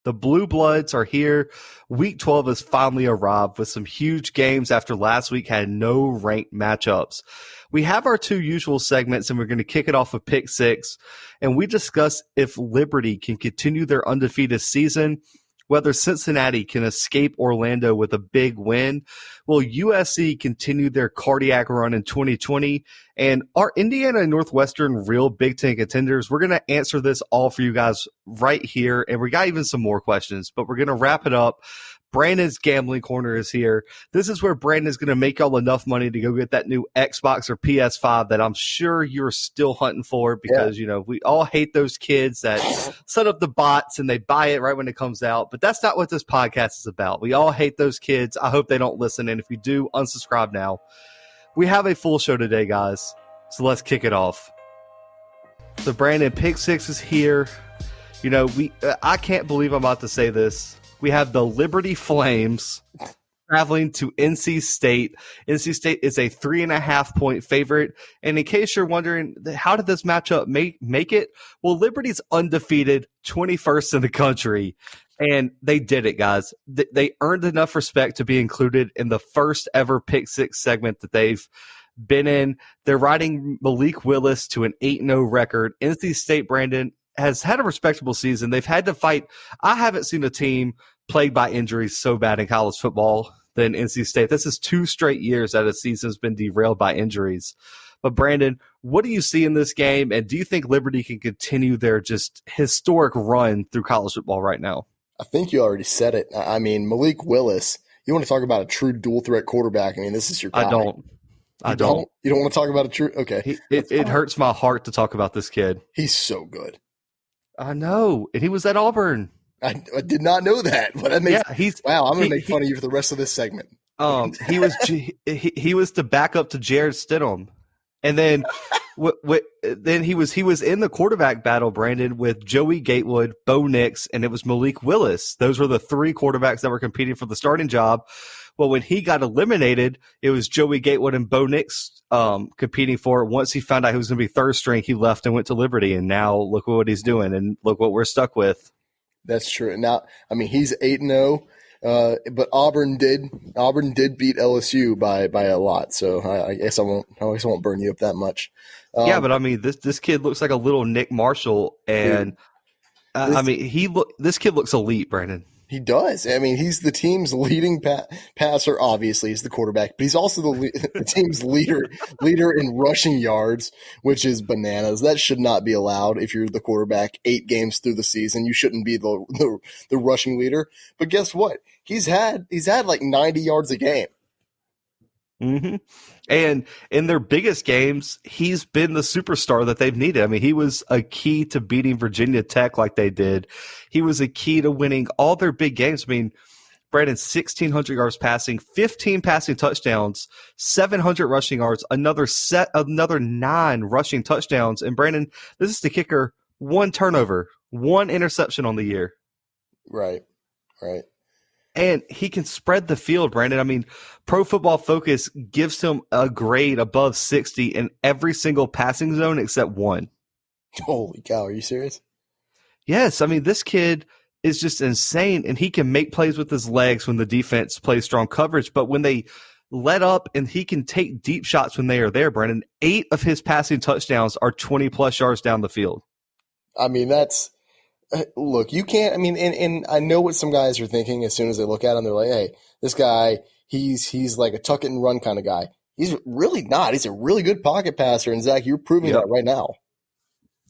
The Bluebloods are here. Week 12 has finally arrived with some huge games after last week had no ranked matchups. We have our two usual segments, and we're going to kick it off with Pick Six. And we discuss if Liberty can continue their undefeated season, whether Cincinnati can escape Orlando with a big win. Will USC continue their cardiac run in 2020? And are Indiana and Northwestern real Big Ten contenders? We're going to answer this all for you guys right here. And we got even some more questions, but we're going to wrap it up. Brandon's Gambling Corner is here. This is where Brandon's going to make y'all enough money to go get that new Xbox or PS5 that I'm sure you're still hunting for because, you know, we all hate those kids that set up the bots and they buy it right when it comes out. But that's not what this podcast is about. We all hate those kids. I hope they don't listen. And if you do, unsubscribe now. We have a full show today, guys. So let's kick it off. So Brandon, Pick Six is here. You know, I can't believe I'm about to say this. We have the Liberty Flames traveling to NC State. NC State is a 3.5-point favorite. And in case you're wondering, how did this matchup make it? Well, Liberty's undefeated, 21st in the country. And they did it, guys. They earned enough respect to be included in the first ever Pick Six segment that they've been in. They're riding Malik Willis to an 8-0 record. NC State, Brandon, has had a respectable season. They've had to fight. I haven't seen a team plagued by injuries so bad in college football than NC State. This is 2 straight years that a season's been derailed by injuries. But Brandon, what do you see in this game? And do you think Liberty can continue their just historic run through college football right now? I think you already said it. I mean, Malik Willis, you want to talk about a true dual threat quarterback. I mean, this is your guy. I don't. You don't want to talk about a true – okay. It hurts my heart to talk about this kid. He's so good. I know. And he was at Auburn. I did not know that, but that makes wow. I'm going to make fun of you for the rest of this segment. He was the backup to Jared Stidham, and then then he was in the quarterback battle, Brandon, with Joey Gatewood, Bo Nix, and it was Malik Willis. Those were the 3 quarterbacks that were competing for the starting job. Well, when he got eliminated, it was Joey Gatewood and Bo Nix competing for it. Once he found out he was going to be third string, he left and went to Liberty, and now look what he's doing, and look what we're stuck with. That's true. Now, I mean, he's 8-0, but Auburn did beat LSU by a lot. So I guess I won't burn you up that much. Yeah, but I mean, this kid looks like a little Nick Marshall, and this kid looks elite, Brandon. He does. I mean, he's the team's leading passer. Obviously, he's the quarterback, but he's also the team's leader in rushing yards, which is bananas. That should not be allowed if you're the quarterback 8 games through the season. You shouldn't be the rushing leader. But guess what? He's had like 90 yards a game. Mm-hmm. And in their biggest games, he's been the superstar that they've needed. I mean, he was a key to beating Virginia Tech like they did. He was a key to winning all their big games. I mean, Brandon, 1,600 yards passing, 15 passing touchdowns, 700 rushing yards, another 9 rushing touchdowns. And Brandon, this is the kicker, 1 turnover, 1 interception on the year. Right. And he can spread the field, Brandon. I mean, Pro Football Focus gives him a grade above 60 in every single passing zone except 1. Holy cow, are you serious? Yes. I mean, this kid is just insane, and he can make plays with his legs when the defense plays strong coverage. But when they let up, and he can take deep shots when they are there, Brandon, 8 of his passing touchdowns are 20-plus yards down the field. I mean, that's – look, you can't – I mean, and I know what some guys are thinking as soon as they look at him. They're like, hey, this guy, he's like a tuck-it-and-run kind of guy. He's really not. He's a really good pocket passer, and, Zach, you're proving that right now.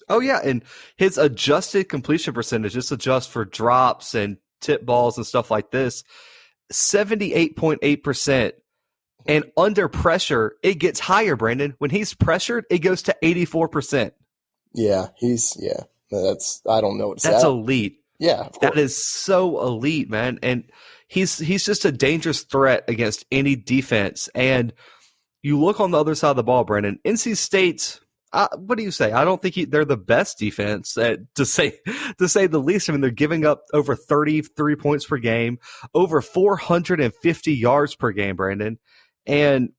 Oh, yeah, and his adjusted completion percentage, just adjust for drops and tip balls and stuff like this, 78.8%. And under pressure, it gets higher, Brandon. When he's pressured, it goes to 84%. Yeah, that's I don't know what to say. That's elite. Yeah, of course. That is so elite, man. And he's just a dangerous threat against any defense. And you look on the other side of the ball, Brandon. NC State, what do you say? I don't think they're the best defense, to say the least. I mean, they're giving up over 33 points per game, over 450 yards per game, Brandon. And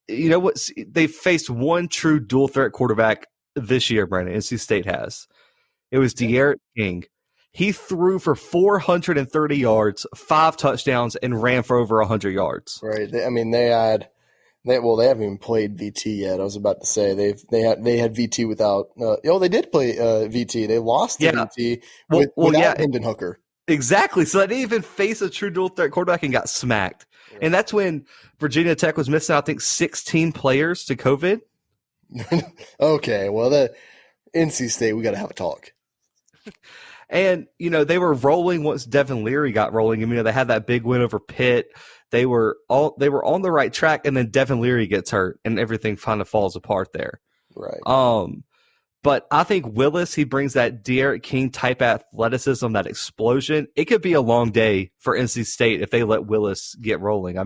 you know what? They've faced one true dual threat quarterback this year, Brandon. NC State has. It was De'Aaron King. He threw for 430 yards, 5 touchdowns, and ran for over 100 yards. Right. They haven't even played VT yet. I was about to say they had VT without. They did play VT. They lost to VT without Hendon Hooker. Exactly. So they didn't even face a true dual threat quarterback and got smacked. Yeah. And that's when Virginia Tech was missing, I think, 16 players to COVID. Okay. Well, the NC State, we got to have a talk. And, they were rolling once Devin Leary got rolling. They had that big win over Pitt. They were on the right track, and then Devin Leary gets hurt, and everything kind of falls apart there. Right. But I think Willis, he brings that De'Aaron King type athleticism, that explosion. It could be a long day for NC State if they let Willis get rolling.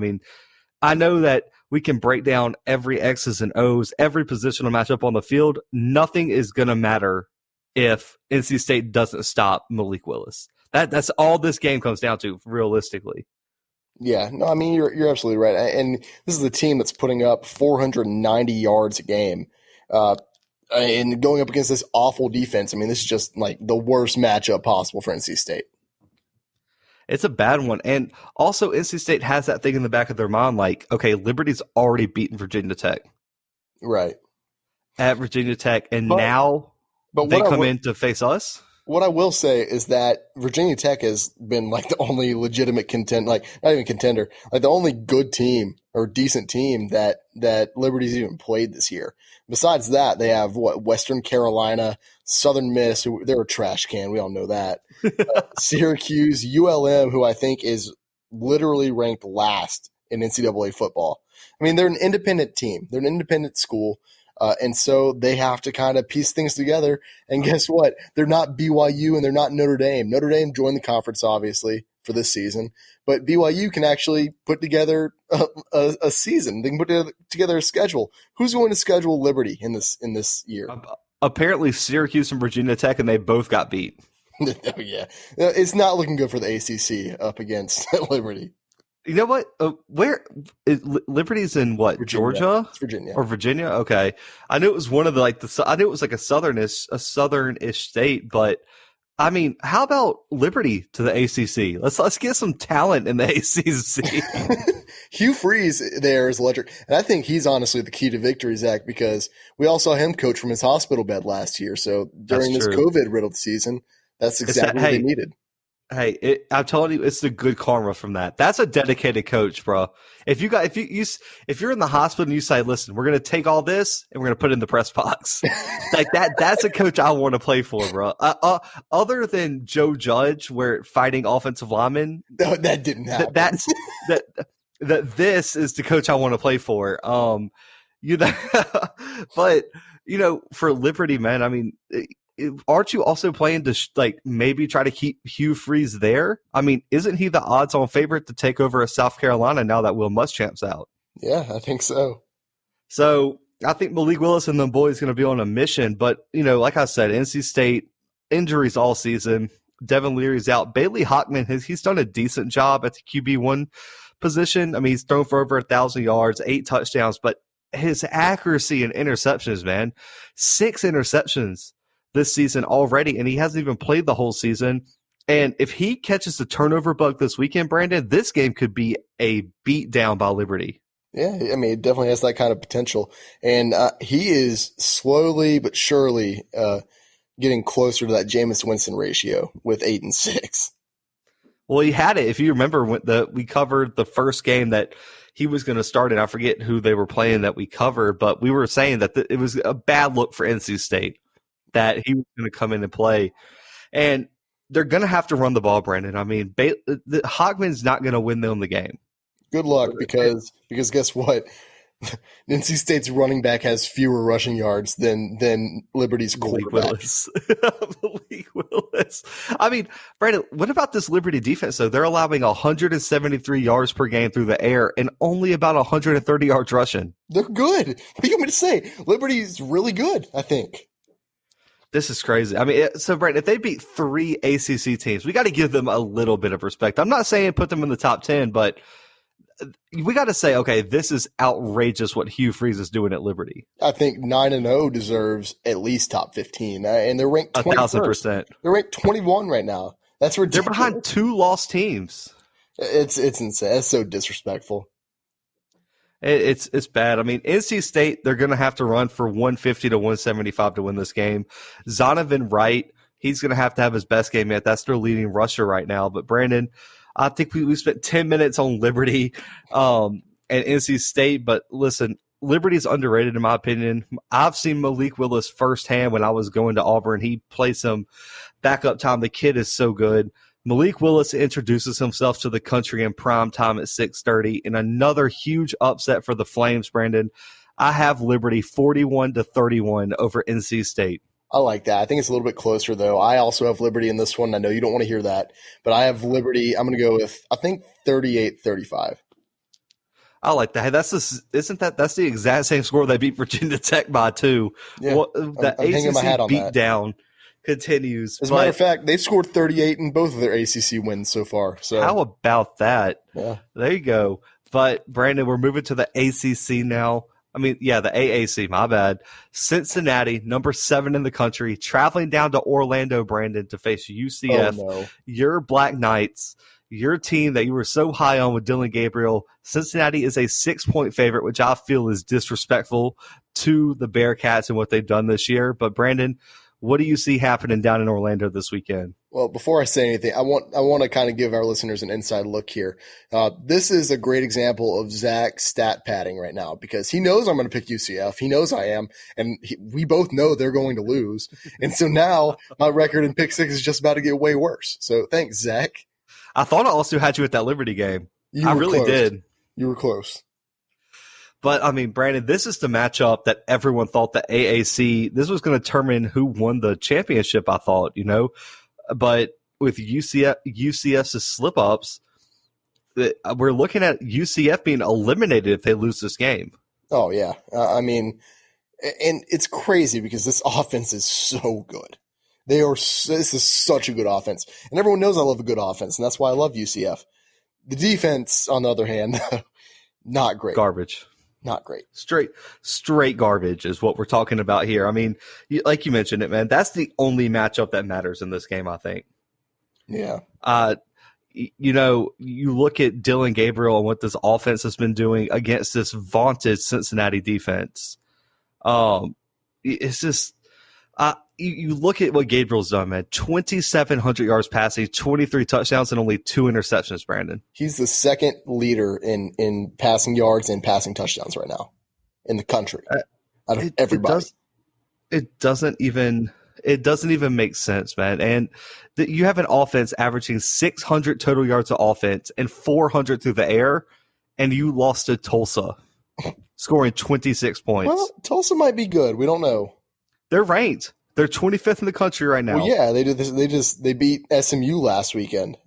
I know that we can break down every X's and O's, every positional matchup on the field. Nothing is going to matter if NC State doesn't stop Malik Willis. That's all this game comes down to, realistically. Yeah, no, you're absolutely right. And this is a team that's putting up 490 yards a game. And going up against this awful defense, this is just like the worst matchup possible for NC State. It's a bad one. And also, NC State has that thing in the back of their mind, like, okay, Liberty's already beaten Virginia Tech. Right. At Virginia Tech, and now they come in to face us? What I will say is that Virginia Tech has been like the only legitimate contender, like not even contender, like the only good team or decent team that Liberty's even played this year. Besides that, they have Western Carolina, Southern Miss, who they're a trash can. We all know that. Syracuse, ULM, who I think is literally ranked last in NCAA football. They're an independent team. They're an independent school. And so they have to kind of piece things together. And guess what? They're not BYU and they're not Notre Dame. Notre Dame joined the conference, obviously, for this season. But BYU can actually put together a season. They can put together a schedule. Who's going to schedule Liberty in this year? Apparently Syracuse and Virginia Tech, and they both got beat. Oh, yeah. It's not looking good for the ACC up against Liberty. You know what? Where is Liberty's in what? Virginia. Georgia? It's Virginia. Or Virginia? Okay. I knew it was one of the I knew it was like a southern-ish state, but how about Liberty to the ACC? Let's get some talent in the ACC. Hugh Freeze there is electric, and I think he's honestly the key to victory, Zach, because we all saw him coach from his hospital bed last year. So during this COVID-riddled season, that's exactly what they needed. Hey, I'm telling you, it's the good karma from that. That's a dedicated coach, bro. If you're in the hospital and you say, "Listen, we're going to take all this and we're going to put it in the press box," like that's a coach I want to play for, bro. Other than Joe Judge, where fighting offensive linemen, no, that didn't happen. This is the coach I want to play for. But for Liberty, man, aren't you also playing to maybe try to keep Hugh Freeze there? Isn't he the odds-on favorite to take over a South Carolina now that Will Muschamp's out? Yeah, I think so. So I think Malik Willis and the boys going to be on a mission. But, like I said, NC State, injuries all season. Devin Leary's out. Bailey Hockman, he's done a decent job at the QB1 position. He's thrown for over 1,000 yards, 8 touchdowns. But his accuracy and interceptions, man, 6 interceptions this season already, and he hasn't even played the whole season. And if he catches the turnover bug this weekend, Brandon, this game could be a beat down by Liberty. Yeah, it definitely has that kind of potential. And he is slowly but surely getting closer to that Jameis Winston ratio with 8 and 6. Well, he had it. If you remember, we covered the first game that he was going to start, and I forget who they were playing that we covered, but we were saying that it was a bad look for NC State, that he was going to come in and play. And they're going to have to run the ball, Brandon. Hockman's not going to win them the game. Good luck, because guess what? NC State's running back has fewer rushing yards than Liberty's quarterback. Malik Willis. Brandon, what about this Liberty defense, though? They're allowing 173 yards per game through the air and only about 130 yards rushing. They're good. What do you want me to say? Liberty's really good, I think. This is crazy. So, Brandon, if they beat 3 ACC teams, we got to give them a little bit of respect. I'm not saying put them in the top 10, but we got to say, okay, this is outrageous what Hugh Freeze is doing at Liberty. I think 9-0 deserves at least top 15, and they're ranked 21st. 1,000%. They're ranked 21 right now. That's ridiculous. They're behind 2 lost teams. It's insane. It's so disrespectful. It's bad. I mean, NC State, they're going to have to run for 150 to 175 to win this game. Zonovan Wright, he's going to have his best game yet. That's their leading rusher right now. But Brandon, I think we spent 10 minutes on Liberty and NC State. But listen, Liberty's underrated in my opinion. I've seen Malik Willis firsthand when I was going to Auburn. He plays some backup time. The kid is so good. Malik Willis introduces himself to the country in prime time at 6:30 in another huge upset for the Flames, Brandon. I have Liberty 41-31 over NC State. I like that. I think it's a little bit closer, though. I also have Liberty in this one. I know you don't want to hear that, but I have Liberty. I'm going to go with, I think, 38-35. I like that. Hey, that's the exact same score they beat Virginia Tech by, too. Yeah, the I'm hanging my hat on ACC that. beatdown continues. As a matter of fact, they've scored 38 in both of their ACC wins so far. So how about that? Yeah. There you go. But, Brandon, we're moving to the ACC now. I mean, yeah, the AAC, my bad. Cincinnati, number 7 in the country, traveling down to Orlando, Brandon, to face UCF. Oh, no. Your Black Knights, your team that you were so high on with Dylan Gabriel. Cincinnati is a 6-point favorite, which I feel is disrespectful to the Bearcats and what they've done this year. But, Brandon, what do you see happening down in Orlando this weekend? Well, before I say anything, I want to kind of give our listeners an inside look here. This is a great example of Zach stat padding right now because he knows I'm going to pick UCF. He knows I am, and we both know they're going to lose. And so now my record in pick 6 is just about to get way worse. So thanks, Zach. I thought I also had you at that Liberty game. I really close. did. You were close. But, I mean, Brandon, this is the matchup that everyone thought the AAC, this was going to determine who won the championship, I thought, you know. But with UCF's slip-ups, we're looking at UCF being eliminated if they lose this game. Oh, yeah. I mean, and it's crazy because this offense is so good. This is such a good offense. And everyone knows I love a good offense, and that's why I love UCF. The defense, on the other hand, not great. Garbage. Not great. Straight garbage is what we're talking about here. I mean, like you mentioned it, man, that's the only matchup that matters in this game, I think. Yeah. You know, you look at Dylan Gabriel and what this offense has been doing against this vaunted Cincinnati defense. It's just you look at what Gabriel's done, man. 2,700 yards passing, 23 touchdowns, and only 2 interceptions, Brandon. He's the second leader in passing yards and passing touchdowns right now in the country out of everybody. It doesn't even make sense, man. And you have an offense averaging 600 total yards of offense and 400 through the air, and you lost to Tulsa, scoring 26 points. Well, Tulsa might be good. We don't know. They're ranked. They're 25th in the country right now. Well, yeah, they did this. They beat SMU last weekend,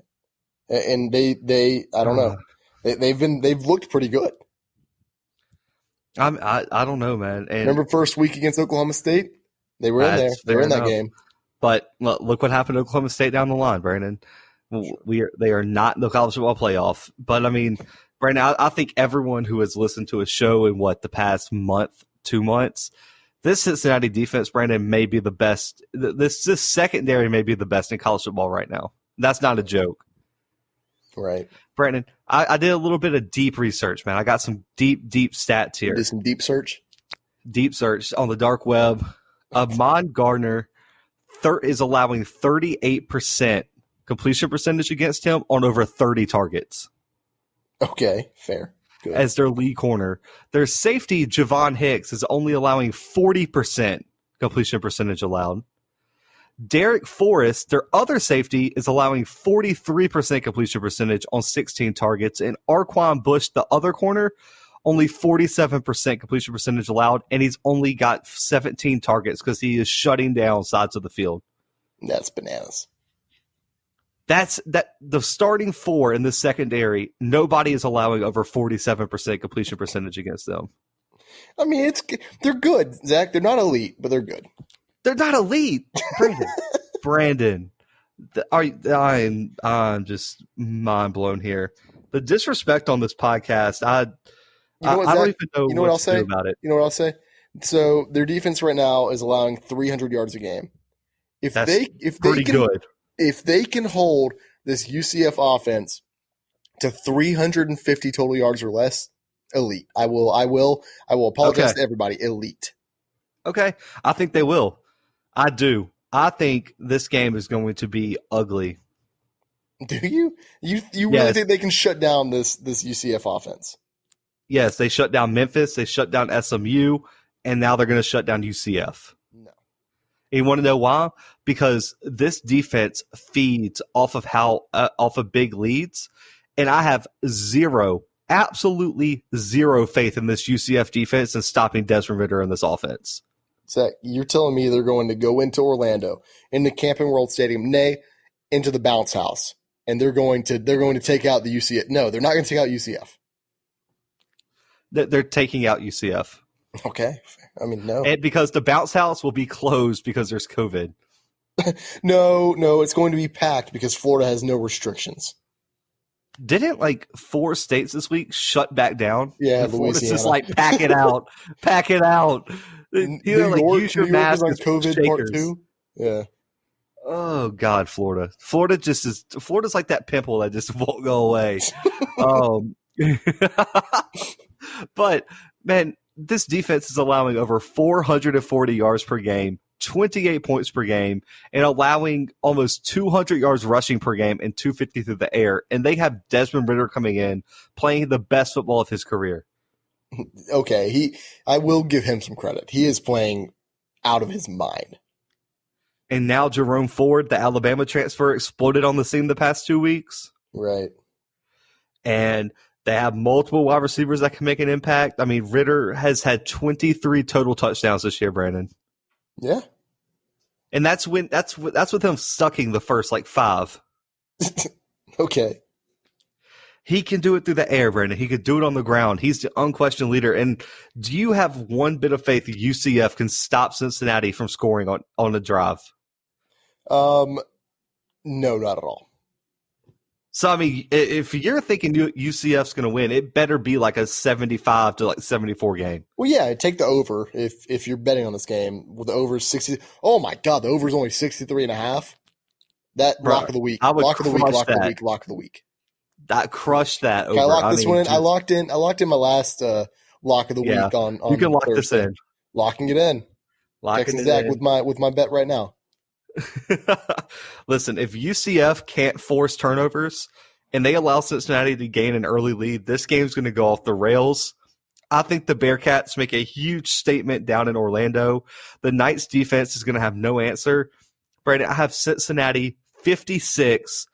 and they I don't know. They've looked pretty good. I don't know, man. And remember first week against Oklahoma State? They were in there. They were in that game. But look what happened to Oklahoma State down the line, Brandon. They are not in the college football playoff. But I mean, Brandon, I think everyone who has listened to a show in the past month, 2 months. This Cincinnati defense, Brandon, may be the best. This secondary may be the best in college football right now. That's not a joke. Right. Brandon, I did a little bit of deep research, man. I got some deep stats here. You did some deep search? Deep search on the dark web. Ahmad Gardner is allowing 38% completion percentage against him on over 30 targets. Okay, fair. Good. As their lead corner. Their safety, Javon Hicks, is only allowing 40% completion percentage allowed. Derek Forrest, their other safety, is allowing 43% completion percentage on 16 targets. And Arquan Bush, the other corner, only 47% completion percentage allowed, and he's only got 17 targets because he is shutting down sides of the field. That's bananas. That's the starting 4 in the secondary. Nobody is allowing over 47% completion percentage against them. I mean, they're good, Zach. They're not elite, but they're good. They're not elite, Brandon. I'm just mind blown here. The disrespect on this podcast, I don't even know what to do about it. You know what I'll say? So their defense right now is allowing 300 yards a game. If they can hold this UCF offense to 350 total yards or less, elite. I will apologize to everybody. Elite. Okay. I think they will. I do. I think this game is going to be ugly. Do you? You really think they can shut down this UCF offense? Yes, they shut down Memphis, they shut down SMU, and now they're going to shut down UCF. No. You want to know why? Because this defense feeds off of big leads, and I have absolutely zero faith in this UCF defense and stopping Desmond Ridder in this offense. Zach, you're telling me they're going to go into Orlando, into Camping World Stadium, into the bounce house, and they're going to take out the UCF. No, they're not going to take out UCF. They're taking out UCF. Okay. I mean, no. And because the bounce house will be closed because there's COVID. No, it's going to be packed because Florida has no restrictions. Didn't 4 states this week shut back down? Yeah, Florida's just pack it out. Pack it out. New York is on COVID part 2. Yeah. Oh God, Florida. Florida's like that pimple that just won't go away. But man, this defense is allowing over 440 yards per game, 28 points per game, and allowing almost 200 yards rushing per game and 250 through the air. And they have Desmond Ridder coming in, playing the best football of his career. Okay, I will give him some credit. He is playing out of his mind. And now Jerome Ford, the Alabama transfer, exploded on the scene the past 2 weeks. Right. And they have multiple wide receivers that can make an impact. I mean, Ridder has had 23 total touchdowns this year, Brandon. Yeah. And that's with him sucking the first 5. Okay. He can do it through the air, Brandon. He could do it on the ground. He's the unquestioned leader. And do you have one bit of faith that UCF can stop Cincinnati from scoring on a drive? No, not at all. So, I mean, if you're thinking UCF's going to win, it better be a 75 to 74 game. Well, yeah, take the over if you're betting on this game. With the over 60. Oh, my God, the over is only 63.5. That lock of the week. Lock of the week. That crushed that over. I locked this one in. I locked in my last lock of the week on you can lock Thursday. this in. Locking it in. Texting Zach with my bet right now. Listen, if UCF can't force turnovers and they allow Cincinnati to gain an early lead, this game's going to go off the rails. I think the Bearcats make a huge statement down in Orlando. The Knights defense is going to have no answer. Brandon, I have Cincinnati 56,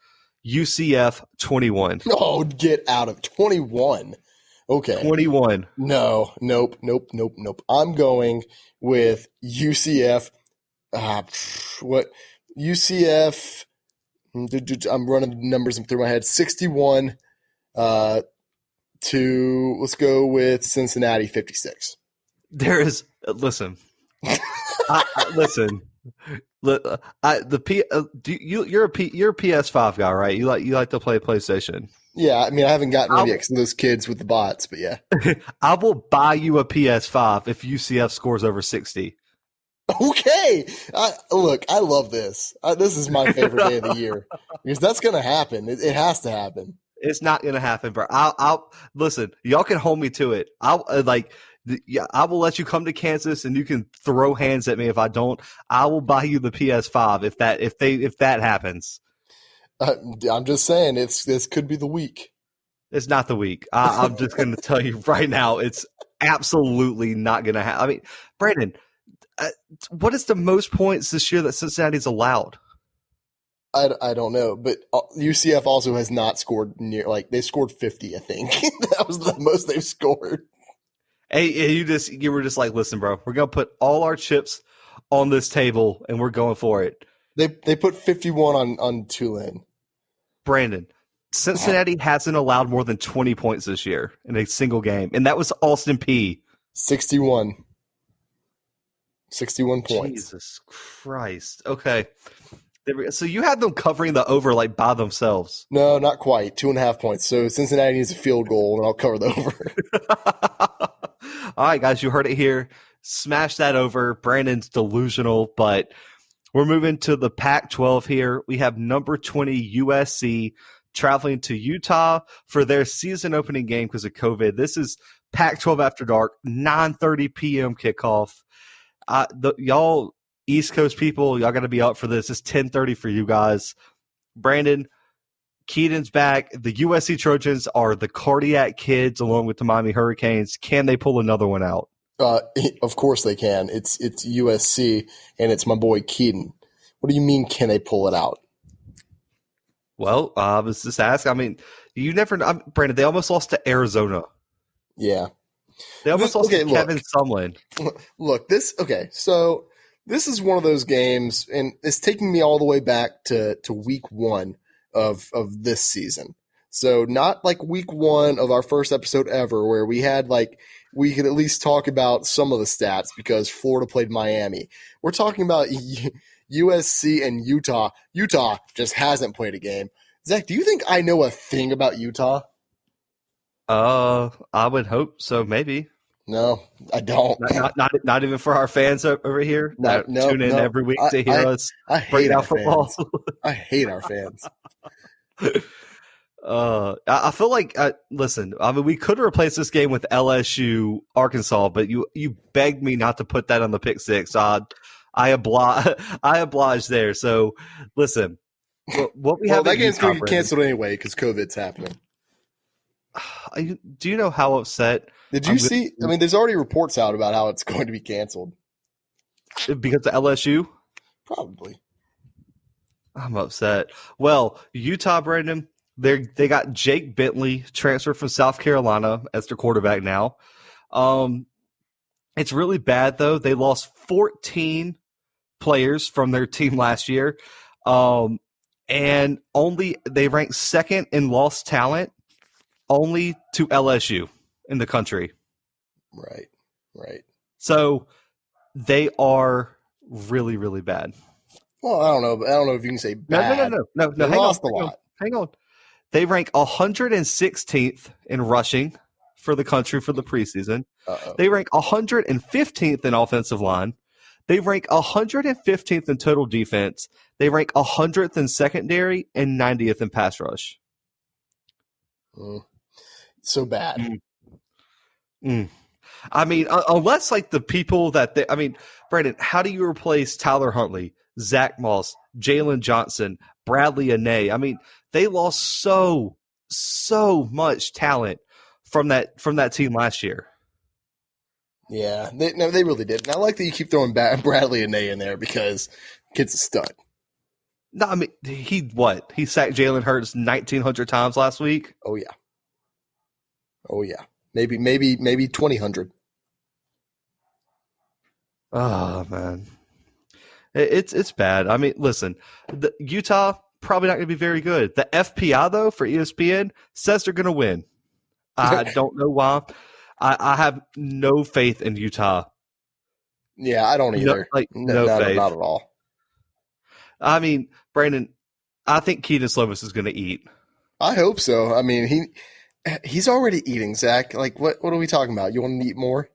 UCF 21. Oh, get out of 21. Okay. 21. No, nope. I'm going with UCF. What UCF? I'm running the numbers through my head. 61 to let's go with Cincinnati 56. There is listen. Listen. You're a PS5 guy, right? You like to play PlayStation. Yeah, I mean I haven't gotten rid of those kids with the bots, but yeah. I will buy you a PS5 if UCF scores over 60. Okay. Look, I love this. This is my favorite day of the year because that's going to happen. It has to happen. It's not going to happen, bro. I'll listen. Y'all can hold me to it. I will let you come to Kansas and you can throw hands at me if I don't. I will buy you the PS5 if that happens. I'm just saying this could be the week. It's not the week. I'm just going to tell you right now. It's absolutely not going to happen. I mean, Brandon. What is the most points this year that Cincinnati's allowed? I don't know, but UCF also has not scored near they scored 50, I think. That was the most they've scored. Hey, you were just like, listen, bro, we're gonna put all our chips on this table and we're going for it. They put 51 on Tulane. Brandon, Cincinnati hasn't allowed more than 20 points this year in a single game, and that was Austin Peay. 61 points. Jesus Christ. Okay. So you had them covering the over like by themselves. No, not quite. 2.5 points. So Cincinnati needs a field goal, and I'll cover the over. All right, guys, you heard it here. Smash that over. Brandon's delusional, but we're moving to the Pac-12 here. We have number 20 USC traveling to Utah for their season opening game because of COVID. This is Pac-12 After Dark, 9:30 p.m. kickoff. Y'all East Coast people, y'all got to be up for this. It's 10:30 for you guys. Brandon, Keaton's back. The USC Trojans are the cardiac kids along with the Miami Hurricanes. Can they pull another one out? Of course they can. It's USC, and it's my boy Keaton. What do you mean, can they pull it out? Well, I was just asking. I mean, you never know. Brandon, they almost lost to Arizona. Yeah. They almost lost to Kevin Sumlin. Look, so this is one of those games, and it's taking me all the way back to week 1 of this season. So not like week 1 of our first episode ever where we could at least talk about some of the stats because Florida played Miami. We're talking about USC and Utah. Utah just hasn't played a game. Zach, do you think I know a thing about Utah? I would hope so, maybe. No, I don't. Not even for our fans over here. Tune in every week to hear us break down football. I hate our fans. I feel like listen. I mean, we could replace this game with LSU Arkansas, but you begged me not to put that on the pick six. I oblige there. So listen, what we have. That game's going to get canceled anyway because COVID's happening. Do you know how upset? Did you see? I mean, there's already reports out about how it's going to be canceled because of LSU. Probably. I'm upset. Well, Utah, Brandon, they got Jake Bentley transferred from South Carolina as their quarterback now. It's really bad though. They lost 14 players from their team last year, and they ranked second in lost talent, only to LSU in the country. Right. So they are really, really bad. Well, I don't know if you can say bad. No. They lost a lot. Hang on. They rank 116th in rushing for the country for the preseason. Uh-oh. They rank 115th in offensive line. They rank 115th in total defense. They rank 100th in secondary and 90th in pass rush. So bad. I mean, unless like the people Brandon, how do you replace Tyler Huntley, Zach Moss, Jalen Johnson, Bradley Anae? I mean, they lost so much talent from that team last year. Yeah, they really did. And I like that you keep throwing Bradley Anae in there because kid's a stud. No, I mean, he sacked Jalen Hurts 1,900 times last week. Oh yeah. Maybe 2,000. Oh man, it's bad. I mean, listen, Utah probably not going to be very good. The FPI though for ESPN says they're going to win. I don't know why. I have no faith in Utah. Yeah, I don't either. No faith. Not at all. I mean, Brandon, I think Keaton Slovis is going to eat. I hope so. I mean, he's already eating, Zach. Like, what are we talking about? You want him to eat more?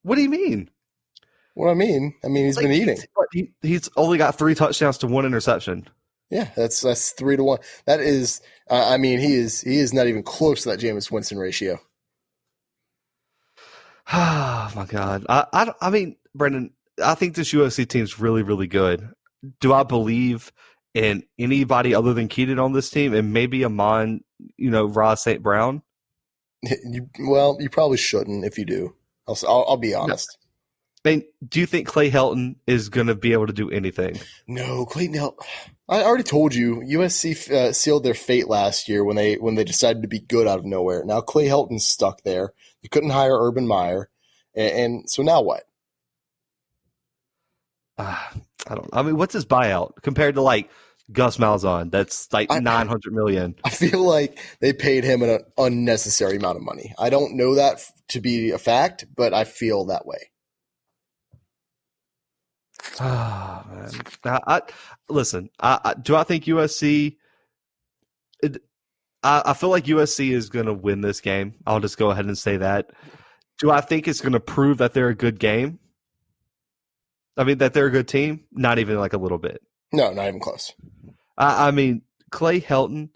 What do you mean? What I mean he's been eating. He's only got 3 touchdowns to 1 interception. Yeah, that's 3-1. That is, he is not even close to that Jameis Winston ratio. Oh my God! I mean, Brendan, I think this USC team's really, really good. Do I believe in anybody other than Keaton on this team, and maybe Amon, Ross St. Brown? You probably shouldn't if you do. I'll be honest. I mean, do you think Clay Helton is going to be able to do anything? No, Clayton Helton. I already told you, USC sealed their fate last year when they decided to be good out of nowhere. Now Clay Helton's stuck there. They couldn't hire Urban Meyer, and so now what? I mean, what's his buyout compared to like Gus Malzahn? That's like $900 million. I feel like they paid him an unnecessary amount of money. I don't know that to be a fact, but I feel that way. Oh, man. Listen. Do I think USC? I feel like USC is going to win this game. I'll just go ahead and say that. Do I think it's going to prove that they're a good game? I mean, that they're a good team? Not even like a little bit. No, not even close. I mean, Clay Helton,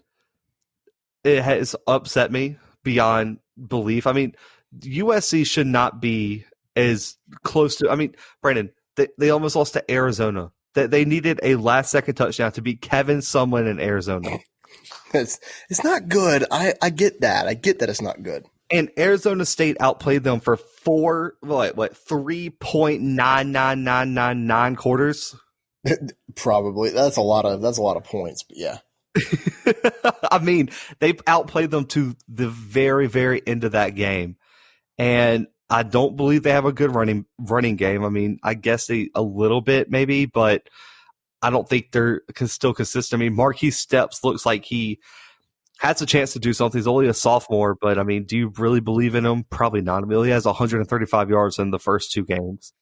it has upset me beyond belief. I mean, USC should not be as close to. I mean, Brandon, they almost lost to Arizona. They needed a last-second touchdown to beat Kevin Sumlin in Arizona. It's not good. I get that. I get that it's not good. And Arizona State outplayed them for 3.99999 quarters. Probably. That's a lot of points, but yeah. I mean, they outplayed them to the very, very end of that game. And I don't believe they have a good running game. I mean, I guess a little bit maybe, but I don't think they're still consistent. I mean, Marquise Steps looks like he has a chance to do something. He's only a sophomore, but I mean, do you really believe in him? Probably not. I mean, he has 135 yards in the first 2 games.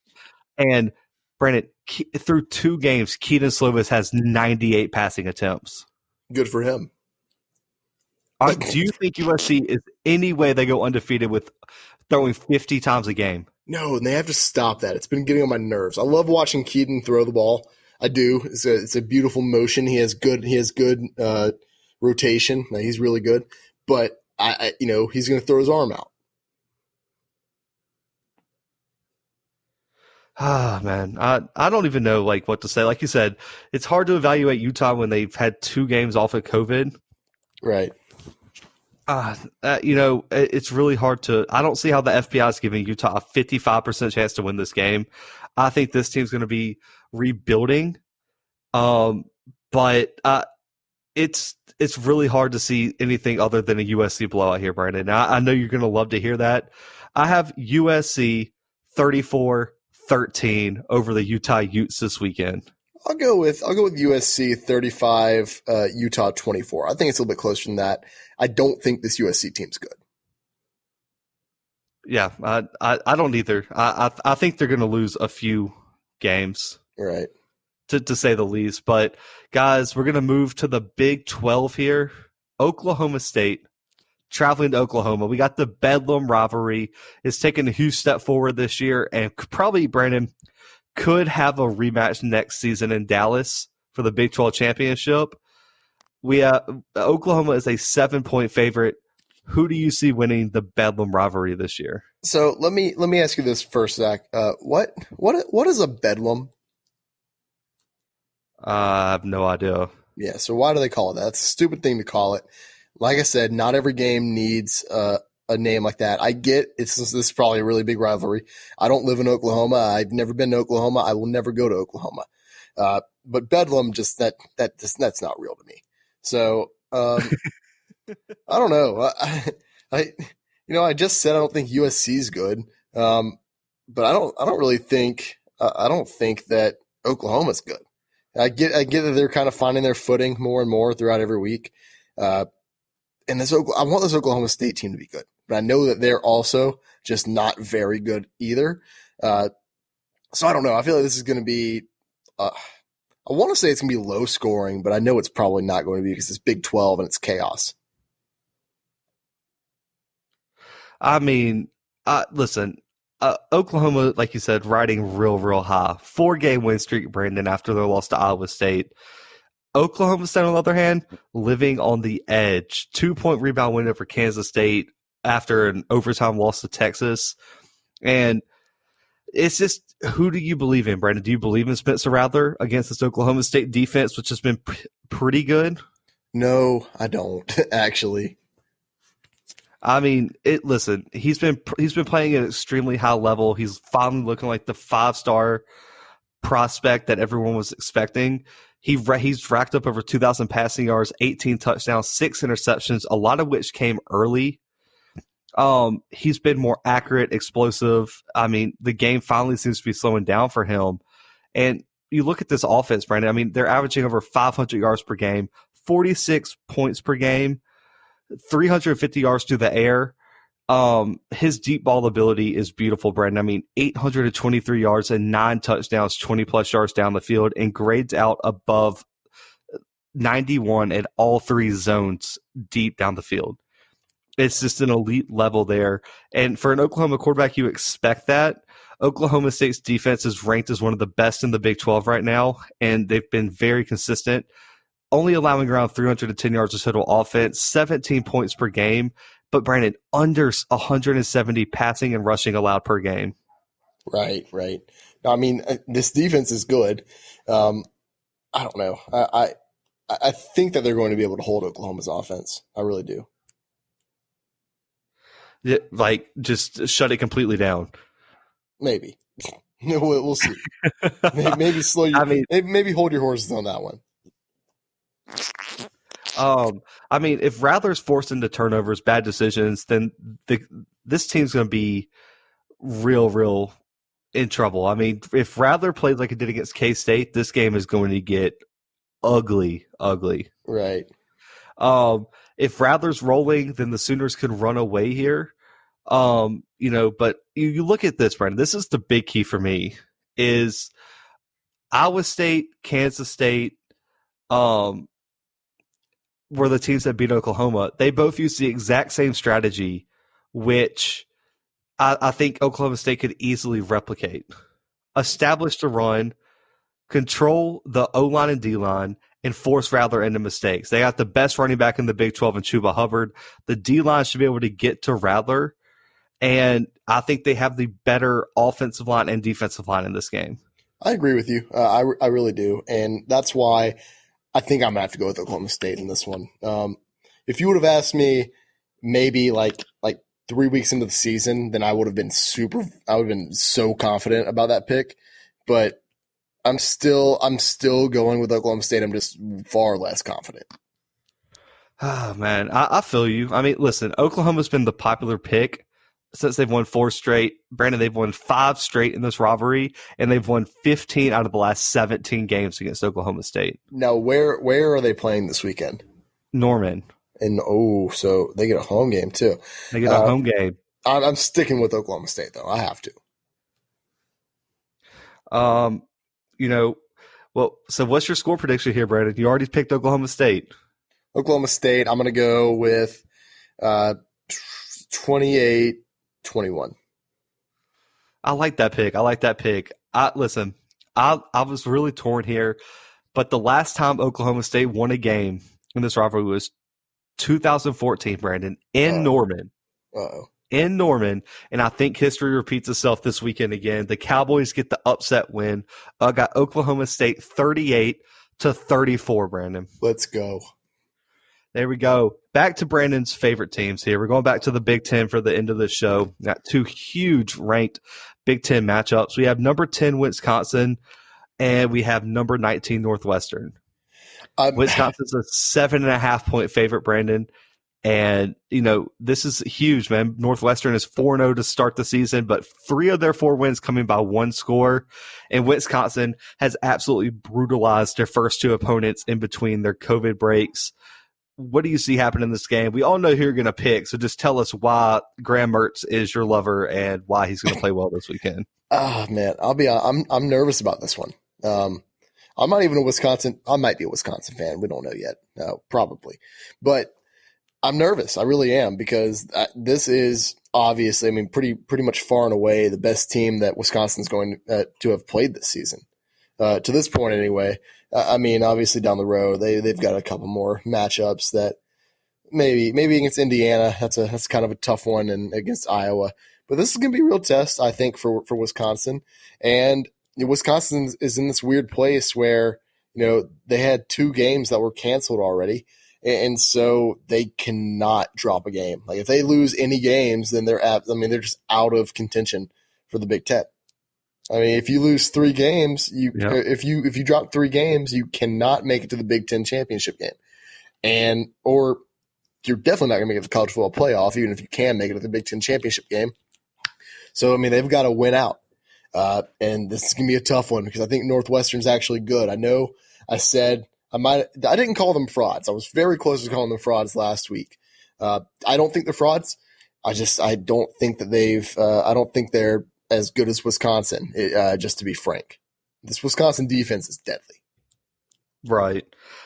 And Brandon, through 2 games, Keaton Slovis has 98 passing attempts. Good for him. Do you think USC is any way they go undefeated with throwing 50 times a game? No, and they have to stop that. It's been getting on my nerves. I love watching Keaton throw the ball. I do. It's a beautiful motion. He has good rotation. He's really good, but he's going to throw his arm out. Ah, man, I don't even know what to say. Like you said, it's hard to evaluate Utah when they've had 2 games off of COVID. Right. It's really hard to. I don't see how the FPI is giving Utah a 55% chance to win this game. I think this team's going to be rebuilding, but it's really hard to see anything other than a USC blowout here, Brandon. Now, I know you're going to love to hear that. I have USC 34-13 over the Utah Utes this weekend. I'll go with USC 35, Utah 24. I think it's a little bit closer than that. I don't think this USC team's good. Yeah, I don't either. I think they're going to lose a few games, right? To say the least. But guys, we're going to move to the Big 12 here. Oklahoma State traveling to Oklahoma. We got the Bedlam rivalry. It's taken a huge step forward this year, and probably Brandon could have a rematch next season in Dallas for the Big 12 championship. Oklahoma is a 7-point favorite. Who do you see winning the Bedlam rivalry this year? So let me ask you this first, Zach. What is a Bedlam? I have no idea. Yeah, so why do they call it that? It's a stupid thing to call it. Like I said, not every game needs a name like that. I get this is probably a really big rivalry. I don't live in Oklahoma. I've never been to Oklahoma. I will never go to Oklahoma. But Bedlam, just that's not real to me. So I don't know. I just said I don't think USC is good, but I don't really think I don't think that Oklahoma's good. I get that they're kind of finding their footing more and more throughout every week. And I want this Oklahoma State team to be good, but I know that they're also just not very good either. So I don't know. I feel like this is going to be I want to say it's going to be low scoring, but I know it's probably not going to be because it's Big 12 and it's chaos. I mean, listen, Oklahoma, like you said, riding real high. 4-game win streak, Brandon, after their loss to Iowa State. Oklahoma State, on the other hand, living on the edge. 2-point rebound win over Kansas State after an overtime loss to Texas. And it's just, who do you believe in, Brandon? Do you believe in Spencer Rattler against this Oklahoma State defense, which has been pretty good? No, I don't, actually. I mean, listen, he's been playing at an extremely high level. He's finally looking like the 5-star prospect that everyone was expecting. He's racked up over 2,000 passing yards, 18 touchdowns, 6 interceptions, a lot of which came early. He's been more accurate, explosive. I mean, the game finally seems to be slowing down for him. And you look at this offense, Brandon. I mean, they're averaging over 500 yards per game, 46 points per game, 350 yards through the air. His deep ball ability is beautiful, Brandon. I mean, 823 yards and 9 touchdowns, 20 plus yards down the field, and grades out above 91 at all 3 zones deep down the field. It's just an elite level there. And for an Oklahoma quarterback, you expect that. Oklahoma State's defense is ranked as one of the best in the Big 12 right now, and they've been very consistent, only allowing around 310 yards of total offense, 17 points per game. But Brandon, under 170 passing and rushing allowed per game. Right. No, I mean, this defense is good. I don't know. I think that they're going to be able to hold Oklahoma's offense. I really do. Yeah, like, just shut it completely down. Maybe. We'll see. Maybe slow you. Maybe hold your horses on that one. I mean, if Rattler's forced into turnovers, bad decisions, then this team's going to be real in trouble. I mean, if Rattler plays like it did against K-State, this game is going to get ugly. Right. If Rattler's rolling, then the Sooners could run away here. But you look at this, Brandon. This is the big key for me: is Iowa State, Kansas State, were the teams that beat Oklahoma. They both used the exact same strategy, which I think Oklahoma State could easily replicate. Establish the run, control the O-line and D-line, and force Rattler into mistakes. They got the best running back in the Big 12 in Chuba Hubbard. The D-line should be able to get to Rattler, and I think they have the better offensive line and defensive line in this game. I agree with you. I really do, and that's why I think I'm going to have to go with Oklahoma State in this one. If you would have asked me maybe like 3 weeks into the season, then I would have been so confident about that pick, but I'm still going with Oklahoma State. I'm just far less confident. Oh, man, I feel you. I mean, listen, Oklahoma's been the popular pick since they've won 4 straight. Brandon, they've won 5 straight in this rivalry, and they've won 15 out of the last 17 games against Oklahoma State. Now, where are they playing this weekend? Norman. And so they get a home game too. They get a home game. I'm sticking with Oklahoma State though. I have to. So what's your score prediction here, Brandon? You already picked Oklahoma State. Oklahoma State, I'm going to go with 28-21. I like that pick. I was really torn here, but the last time Oklahoma State won a game in this rivalry was 2014, Brandon, in Norman. Uh-oh. In Norman, and I think history repeats itself this weekend again. The Cowboys get the upset win. Got Oklahoma State 38-34, Brandon. Let's go. There we go. Back to Brandon's favorite teams here. We're going back to the Big Ten for the end of the show. Got 2 huge ranked Big Ten matchups. We have number 10 Wisconsin, and we have number 19 Northwestern. Wisconsin's a 7.5-point favorite, Brandon. And, this is huge, man. Northwestern is 4-0 to start the season, but 3 of their 4 wins coming by 1 score. And Wisconsin has absolutely brutalized their first 2 opponents in between their COVID breaks. What do you see happening in this game? We all know who you're going to pick, so just tell us why Graham Mertz is your lover and why he's going to play well this weekend. Oh, man. I'm nervous about this one. I'm not even a Wisconsin. I might be a Wisconsin fan. We don't know yet. Probably. But I'm nervous. I really am, because this is obviously, pretty much far and away the best team that Wisconsin's going to have played this season. To this point anyway. Obviously down the road, they've got a couple more matchups that maybe against Indiana, that's kind of a tough one, and against Iowa. But this is going to be a real test, I think, for Wisconsin. And Wisconsin is in this weird place where, they had 2 games that were canceled already. And so they cannot drop a game. Like, if they lose any games, then they're just out of contention for the Big Ten. If you lose 3 games, if you drop 3 games, you cannot make it to the Big Ten championship game, or you're definitely not going to make it to the college football playoff, even if you can make it to the Big Ten championship game. So they've got to win out, and this is going to be a tough one, because I think Northwestern's actually good. I know I said I didn't call them frauds. I was very close to calling them frauds last week. I don't think they're frauds. I don't think that I don't think they're as good as Wisconsin, just to be frank. This Wisconsin defense is deadly. Right.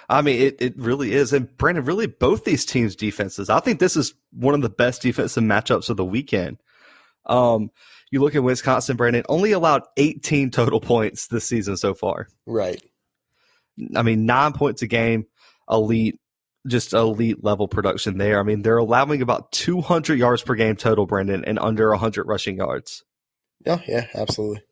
I mean, it really is. And Brandon, really both these teams' defenses, I think this is one of the best defensive matchups of the weekend. You look at Wisconsin, Brandon, only allowed 18 total points this season so far. Right. I mean, 9 points a game, elite level production there. I mean, they're allowing about 200 yards per game total, Brandon, and under 100 rushing yards. Yeah, absolutely.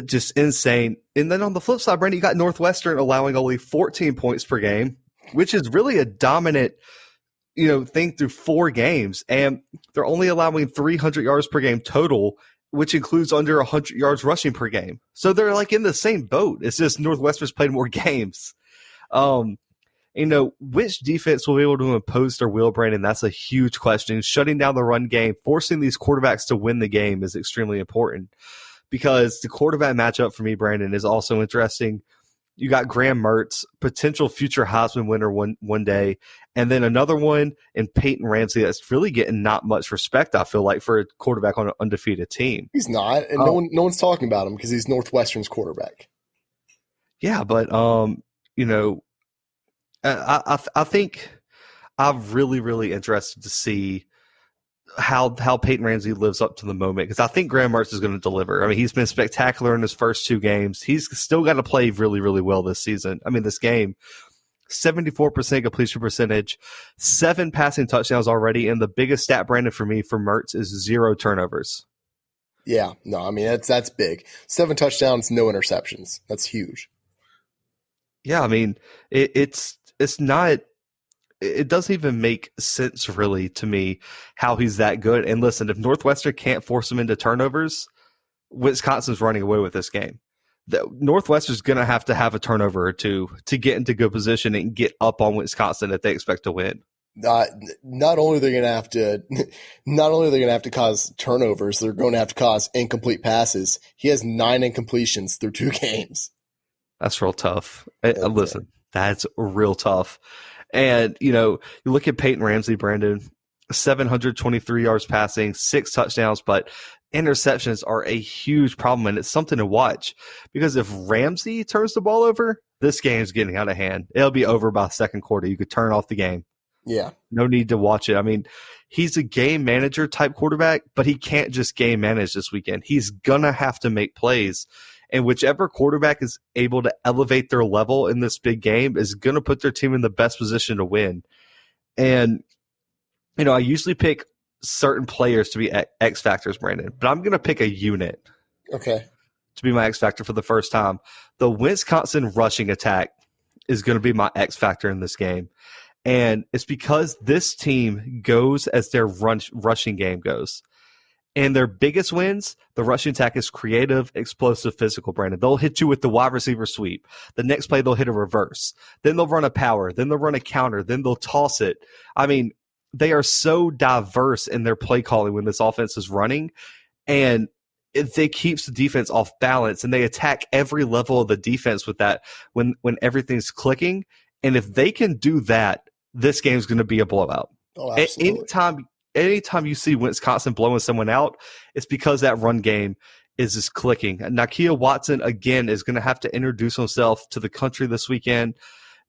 Just insane. And then on the flip side, Brandon, you got Northwestern allowing only 14 points per game, which is really a dominant thing through 4 games. And they're only allowing 300 yards per game total, which includes under 100 yards rushing per game. So they're like in the same boat. It's just Northwestern's played more games. Which defense will be able to impose their will, Brandon? That's a huge question. Shutting down the run game, forcing these quarterbacks to win the game is extremely important, because the quarterback matchup for me, Brandon, is also interesting. You got Graham Mertz, potential future Heisman winner one day, and then another one in Peyton Ramsey that's really getting not much respect, I feel like, for a quarterback on an undefeated team. He's not, and no one's talking about him because he's Northwestern's quarterback. Yeah, but I think I'm really, really interested to see how Peyton Ramsey lives up to the moment, because I think Graham Mertz is going to deliver. I mean, he's been spectacular in his first 2 games. He's still got to play really, really well this season. I mean, this game, 74% completion percentage, 7 passing touchdowns already, and the biggest stat, Brandon, for me for Mertz is 0 turnovers. Yeah, no, I mean that's big. 7 touchdowns, no interceptions. That's huge. Yeah, I mean it's not. It doesn't even make sense, really, to me, how he's that good. And listen, if Northwestern can't force him into turnovers, Wisconsin's running away with this game. Northwestern's going to have a turnover or 2 to get into good position and get up on Wisconsin if they expect to win. Not only are they going to have to cause turnovers, they're going to have to cause incomplete passes. He has 9 incompletions through 2 games. That's real tough. Listen, that's real tough. And, you look at Peyton Ramsey, Brandon, 723 yards passing, 6 touchdowns, but interceptions are a huge problem, and it's something to watch, because if Ramsey turns the ball over, this game's getting out of hand. It'll be over by second quarter. You could turn off the game. Yeah. No need to watch it. I mean, he's a game manager type quarterback, but he can't just game manage this weekend. He's going to have to make plays. And whichever quarterback is able to elevate their level in this big game is going to put their team in the best position to win. And, I usually pick certain players to be X factors, Brandon, but I'm going to pick a unit. Okay. To be my X factor for the first time. The Wisconsin rushing attack is going to be my X factor in this game. And it's because this team goes as their rushing game goes. And their biggest wins, the rushing attack is creative, explosive, physical, Brandon. They'll hit you with the wide receiver sweep. The next play, they'll hit a reverse. Then they'll run a power. Then they'll run a counter. Then they'll toss it. I mean, they are so diverse in their play calling when this offense is running. And it keeps the defense off balance. And they attack every level of the defense with that when everything's clicking. And if they can do that, this game's going to be a blowout. Oh, absolutely. Anytime you see Wisconsin blowing someone out, it's because that run game is just clicking. Nakia Watson, again, is going to have to introduce himself to the country this weekend.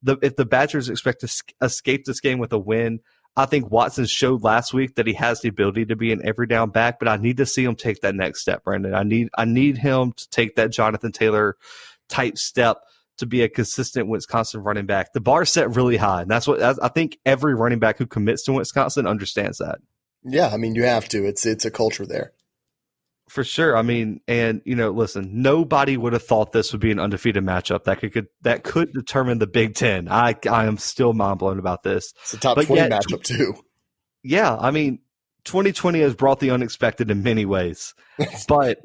If the Badgers expect to escape this game with a win, I think Watson showed last week that he has the ability to be an every down back, but I need to see him take that next step, Brandon. I need him to take that Jonathan Taylor type step to be a consistent Wisconsin running back. The bar is set really high, and that's what I think every running back who commits to Wisconsin understands that. Yeah, I mean, you have to. It's a culture there. For sure. I mean, and listen, nobody would have thought this would be an undefeated matchup that could determine the Big Ten. I am still mind blown about this. It's a top 20 matchup too. Yeah, I mean, 2020 has brought the unexpected in many ways, but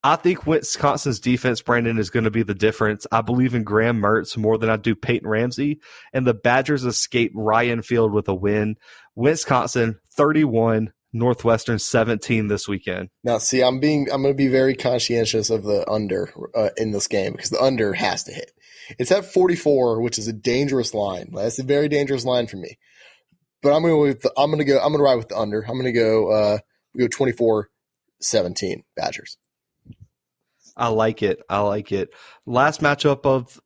I think Wisconsin's defense, Brandon, is going to be the difference. I believe in Graham Mertz more than I do Peyton Ramsey, and the Badgers escape Ryan Field with a win. Wisconsin 31, Northwestern 17 this weekend. Now, see, I'm going to be very conscientious of the under in this game, because the under has to hit. It's at 44, which is a dangerous line. That's a very dangerous line for me. but I'm gonna ride with the under. I'm gonna go 24-17 Badgers. I like it. Last matchup of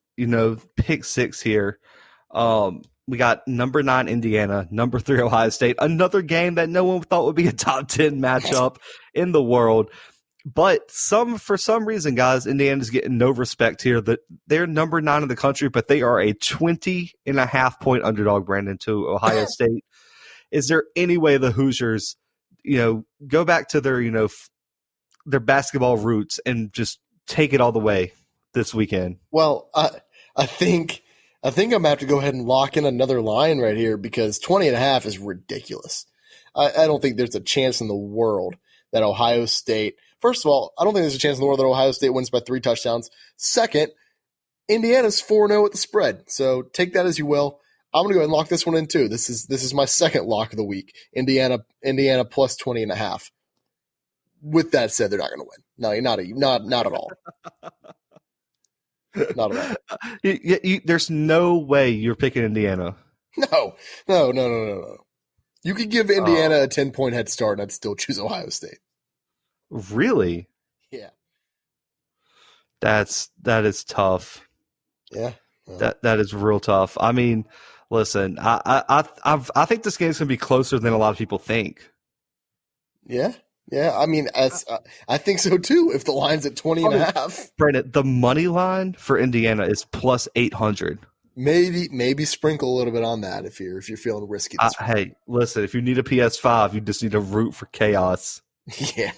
pick six here. We got number 9 Indiana, number 3 Ohio State. Another game that no one thought would be a top 10 matchup in the world. But for some reason, guys, Indiana's getting no respect here. They're number 9 in the country, but they are a 20.5-point underdog, Brandon, to Ohio State. Is there any way the Hoosiers, go back to their basketball roots and just take it all the way this weekend? Well, I think I'm going to have to go ahead and lock in another line right here because 20.5 is ridiculous. I don't think there's a chance in the world that Ohio State – first of all, I don't think there's a chance in the world that Ohio State wins by 3 touchdowns. Second, Indiana's 4-0 at the spread. So take that as you will. I'm going to go ahead and lock this one in too. This is my second lock of the week. Indiana plus 20.5. With that said, they're not going to win. No, not at all. Not at all. There's no way you're picking Indiana. No. You could give Indiana a 10-point head start, and I'd still choose Ohio State. Really? Yeah. That is tough. Yeah. That is real tough. I mean, listen, I think this game's gonna be closer than a lot of people think. Yeah. I mean, I think so too. If the line's at 20.5, Brandon, the money line for Indiana is plus 800. Maybe sprinkle a little bit on that if you're feeling risky. Hey, listen, if you need a PS5, you just need to root for chaos. Yeah,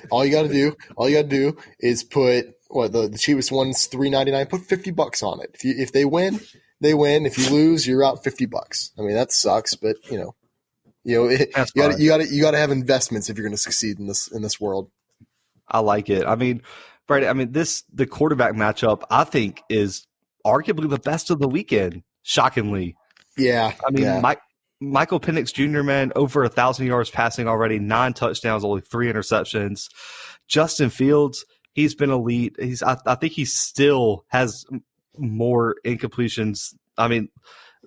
all you got to do is put the cheapest one's $3.99. Put $50 on it. If they win, they win. If you lose, you're out $50. I mean, that sucks, but you got to have investments if you're going to succeed in this world. I like it. I mean, Brandon, the quarterback matchup I think is arguably the best of the weekend. Shockingly, yeah. I mean, Michael Penix Jr., man, over 1,000 yards passing already, 9 touchdowns, only 3 interceptions. Justin Fields, he's been elite. I think he still has more incompletions. I mean,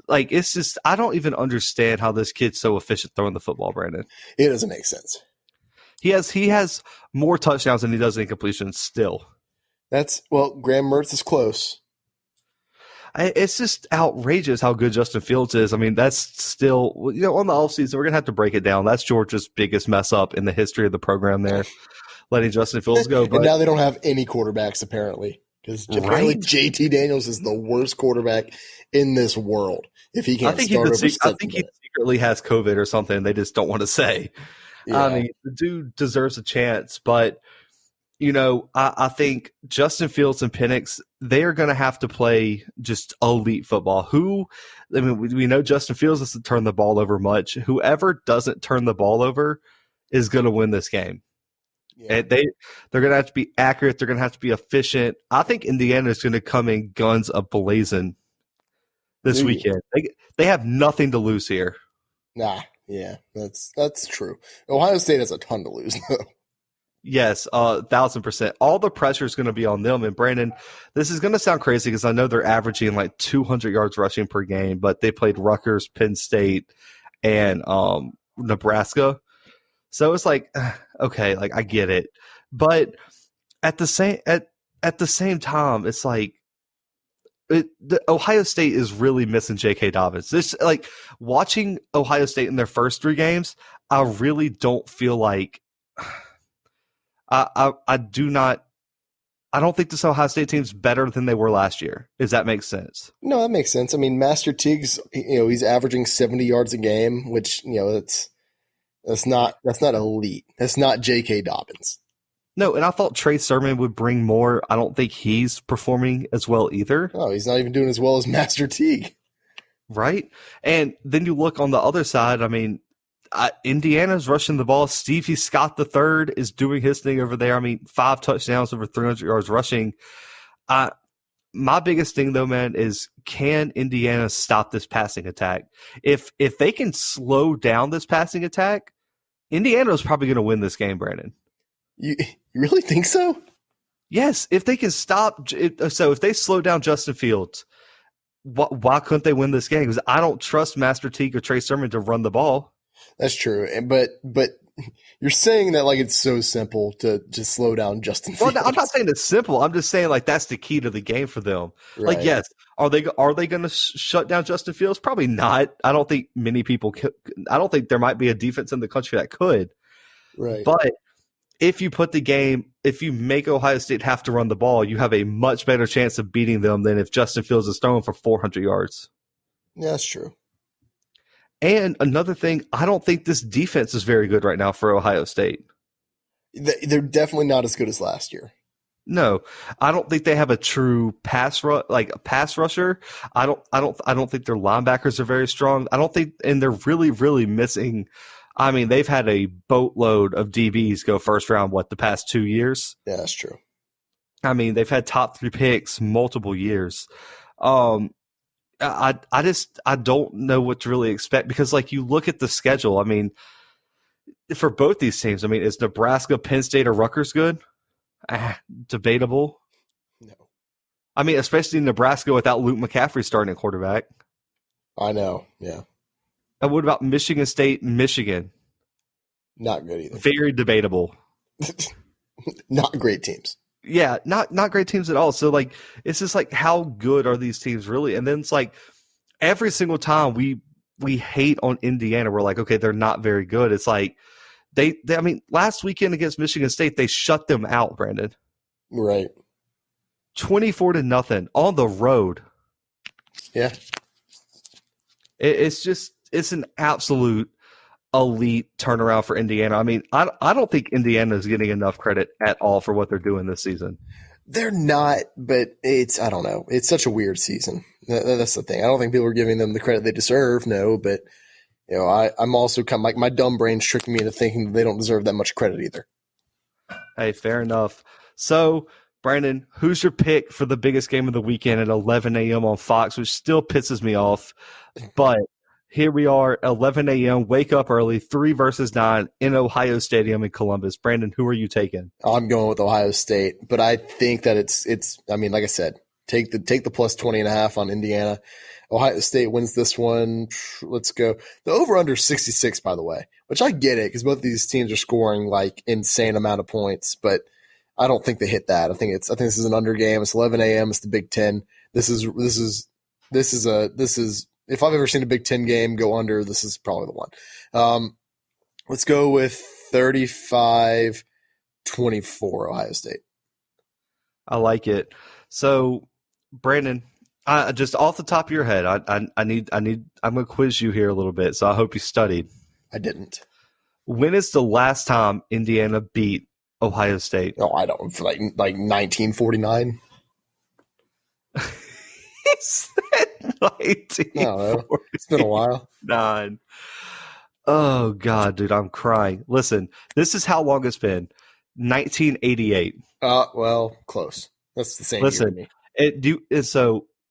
it's just I don't even understand how this kid's so efficient throwing the football, Brandon. It doesn't make sense. He has more touchdowns than he does incompletions still. Graham Mertz is close. It's just outrageous how good Justin Fields is. I mean, that's still, on the offseason, we're going to have to break it down. That's Georgia's biggest mess up in the history of the program there, letting Justin Fields go. And now they don't have any quarterbacks, apparently, because apparently JT Daniels is the worst quarterback in this world. If he can't start over, I think he secretly has COVID or something. They just don't want to say. Yeah. I mean, the dude deserves a chance, but I think Justin Fields and Penix, they are going to have to play just elite football. We know Justin Fields doesn't turn the ball over much. Whoever doesn't turn the ball over is going to win this game. Yeah. And they're going to have to be accurate. They're going to have to be efficient. I think Indiana is going to come in guns a-blazing this weekend. They have nothing to lose here. Nah, yeah, that's true. Ohio State has a ton to lose, though. Yes, 1,000%. All the pressure is going to be on them. And Brandon, this is going to sound crazy because I know they're averaging like 200 yards rushing per game, but they played Rutgers, Penn State, and Nebraska. So it's like, okay, I get it, but at the same time, it's like the Ohio State is really missing J.K. Dobbins. This watching Ohio State in their first 3 games. I really don't feel like. I don't think this Ohio State team's better than they were last year. Does that make sense? No, that makes sense. I mean, Master Teague's, he's averaging 70 yards a game, which, that's not elite. That's not J.K. Dobbins. No, and I thought Trey Sermon would bring more. I don't think he's performing as well either. No, he's not even doing as well as Master Teague. Right? And then you look on the other side, I mean, Indiana's rushing the ball. Stevie Scott III is doing his thing over there. I mean, 5 touchdowns, over 300 yards rushing. My biggest thing, though, man, is can Indiana stop this passing attack? If they can slow down this passing attack, Indiana's probably going to win this game, Brandon. You really think so? Yes. If they can stop – if they slow down Justin Fields, why couldn't they win this game? Because I don't trust Master Teague or Trey Sermon to run the ball. That's true. But you're saying that like it's so simple to just slow down Justin Fields. Well, I'm not saying it's simple. I'm just saying like that's the key to the game for them. Right. Like, yes, are they going to shut down Justin Fields? Probably not. I don't think many people could. I don't think there might be a defense in the country that could. Right. But if you make Ohio State have to run the ball, you have a much better chance of beating them than if Justin Fields is throwing for 400 yards. Yeah, that's true. And another thing, I don't think this defense is very good right now for Ohio State. They're definitely not as good as last year. No, I don't think they have a true pass rusher. I don't think their linebackers are very strong. I don't think, and they're really, really missing. I mean, they've had a boatload of DBs go first round, the past 2 years? Yeah, that's true. I mean, they've had top 3 picks multiple years. I don't know what to really expect because, like, you look at the schedule. I mean, for both these teams, I mean, is Nebraska, Penn State, or Rutgers good? Debatable. No. I mean, especially Nebraska without Luke McCaffrey starting at quarterback. I know, yeah. And what about Michigan State, Michigan? Not good either. Very debatable. Not great teams. Yeah, not great teams at all. So, like, it's just like, how good are these teams really? And then it's like every single time we hate on Indiana, we're like, okay, they're not very good. It's like they I mean, last weekend against Michigan State, they shut them out, Brandon. Right. 24-0 on the road. Yeah. It's an absolute elite turnaround for Indiana. I mean, I don't think Indiana is getting enough credit at all for what they're doing this season. They're not, but I don't know. It's such a weird season. That's the thing. I don't think people are giving them the credit they deserve. No, but you know, I'm also kind of like my dumb brain's tricking me into thinking that they don't deserve that much credit either. Hey, fair enough. So, Brandon, who's your pick for the biggest game of the weekend at 11 a.m. on Fox, which still pisses me off, but here we are, 11 a.m., wake up early, 3 versus 9 in Ohio Stadium in Columbus. Brandon, who are you taking? I'm going with Ohio State, but I think that it's. I mean, like I said, take the plus 20.5 on Indiana. Ohio State wins this one. Let's go. The over/under 66, by the way, which I get it because both of these teams are scoring like insane amount of points, but I don't think they hit that. I think this is an under game. It's 11 a.m. It's the Big Ten. This is if I've ever seen a Big Ten game go under, this is probably the one. Let's go with 35-24 Ohio State. I like it. So, Brandon, just off the top of your head, I'm going to quiz you here a little bit, so I hope you studied. I didn't. When is the last time Indiana beat Ohio State? Oh, I don't. Like 1949. He said 1949. It's been a while. 9. Oh, God, dude, I'm crying. Listen, this is how long it's been. 1988. Well, close. That's the same year to me.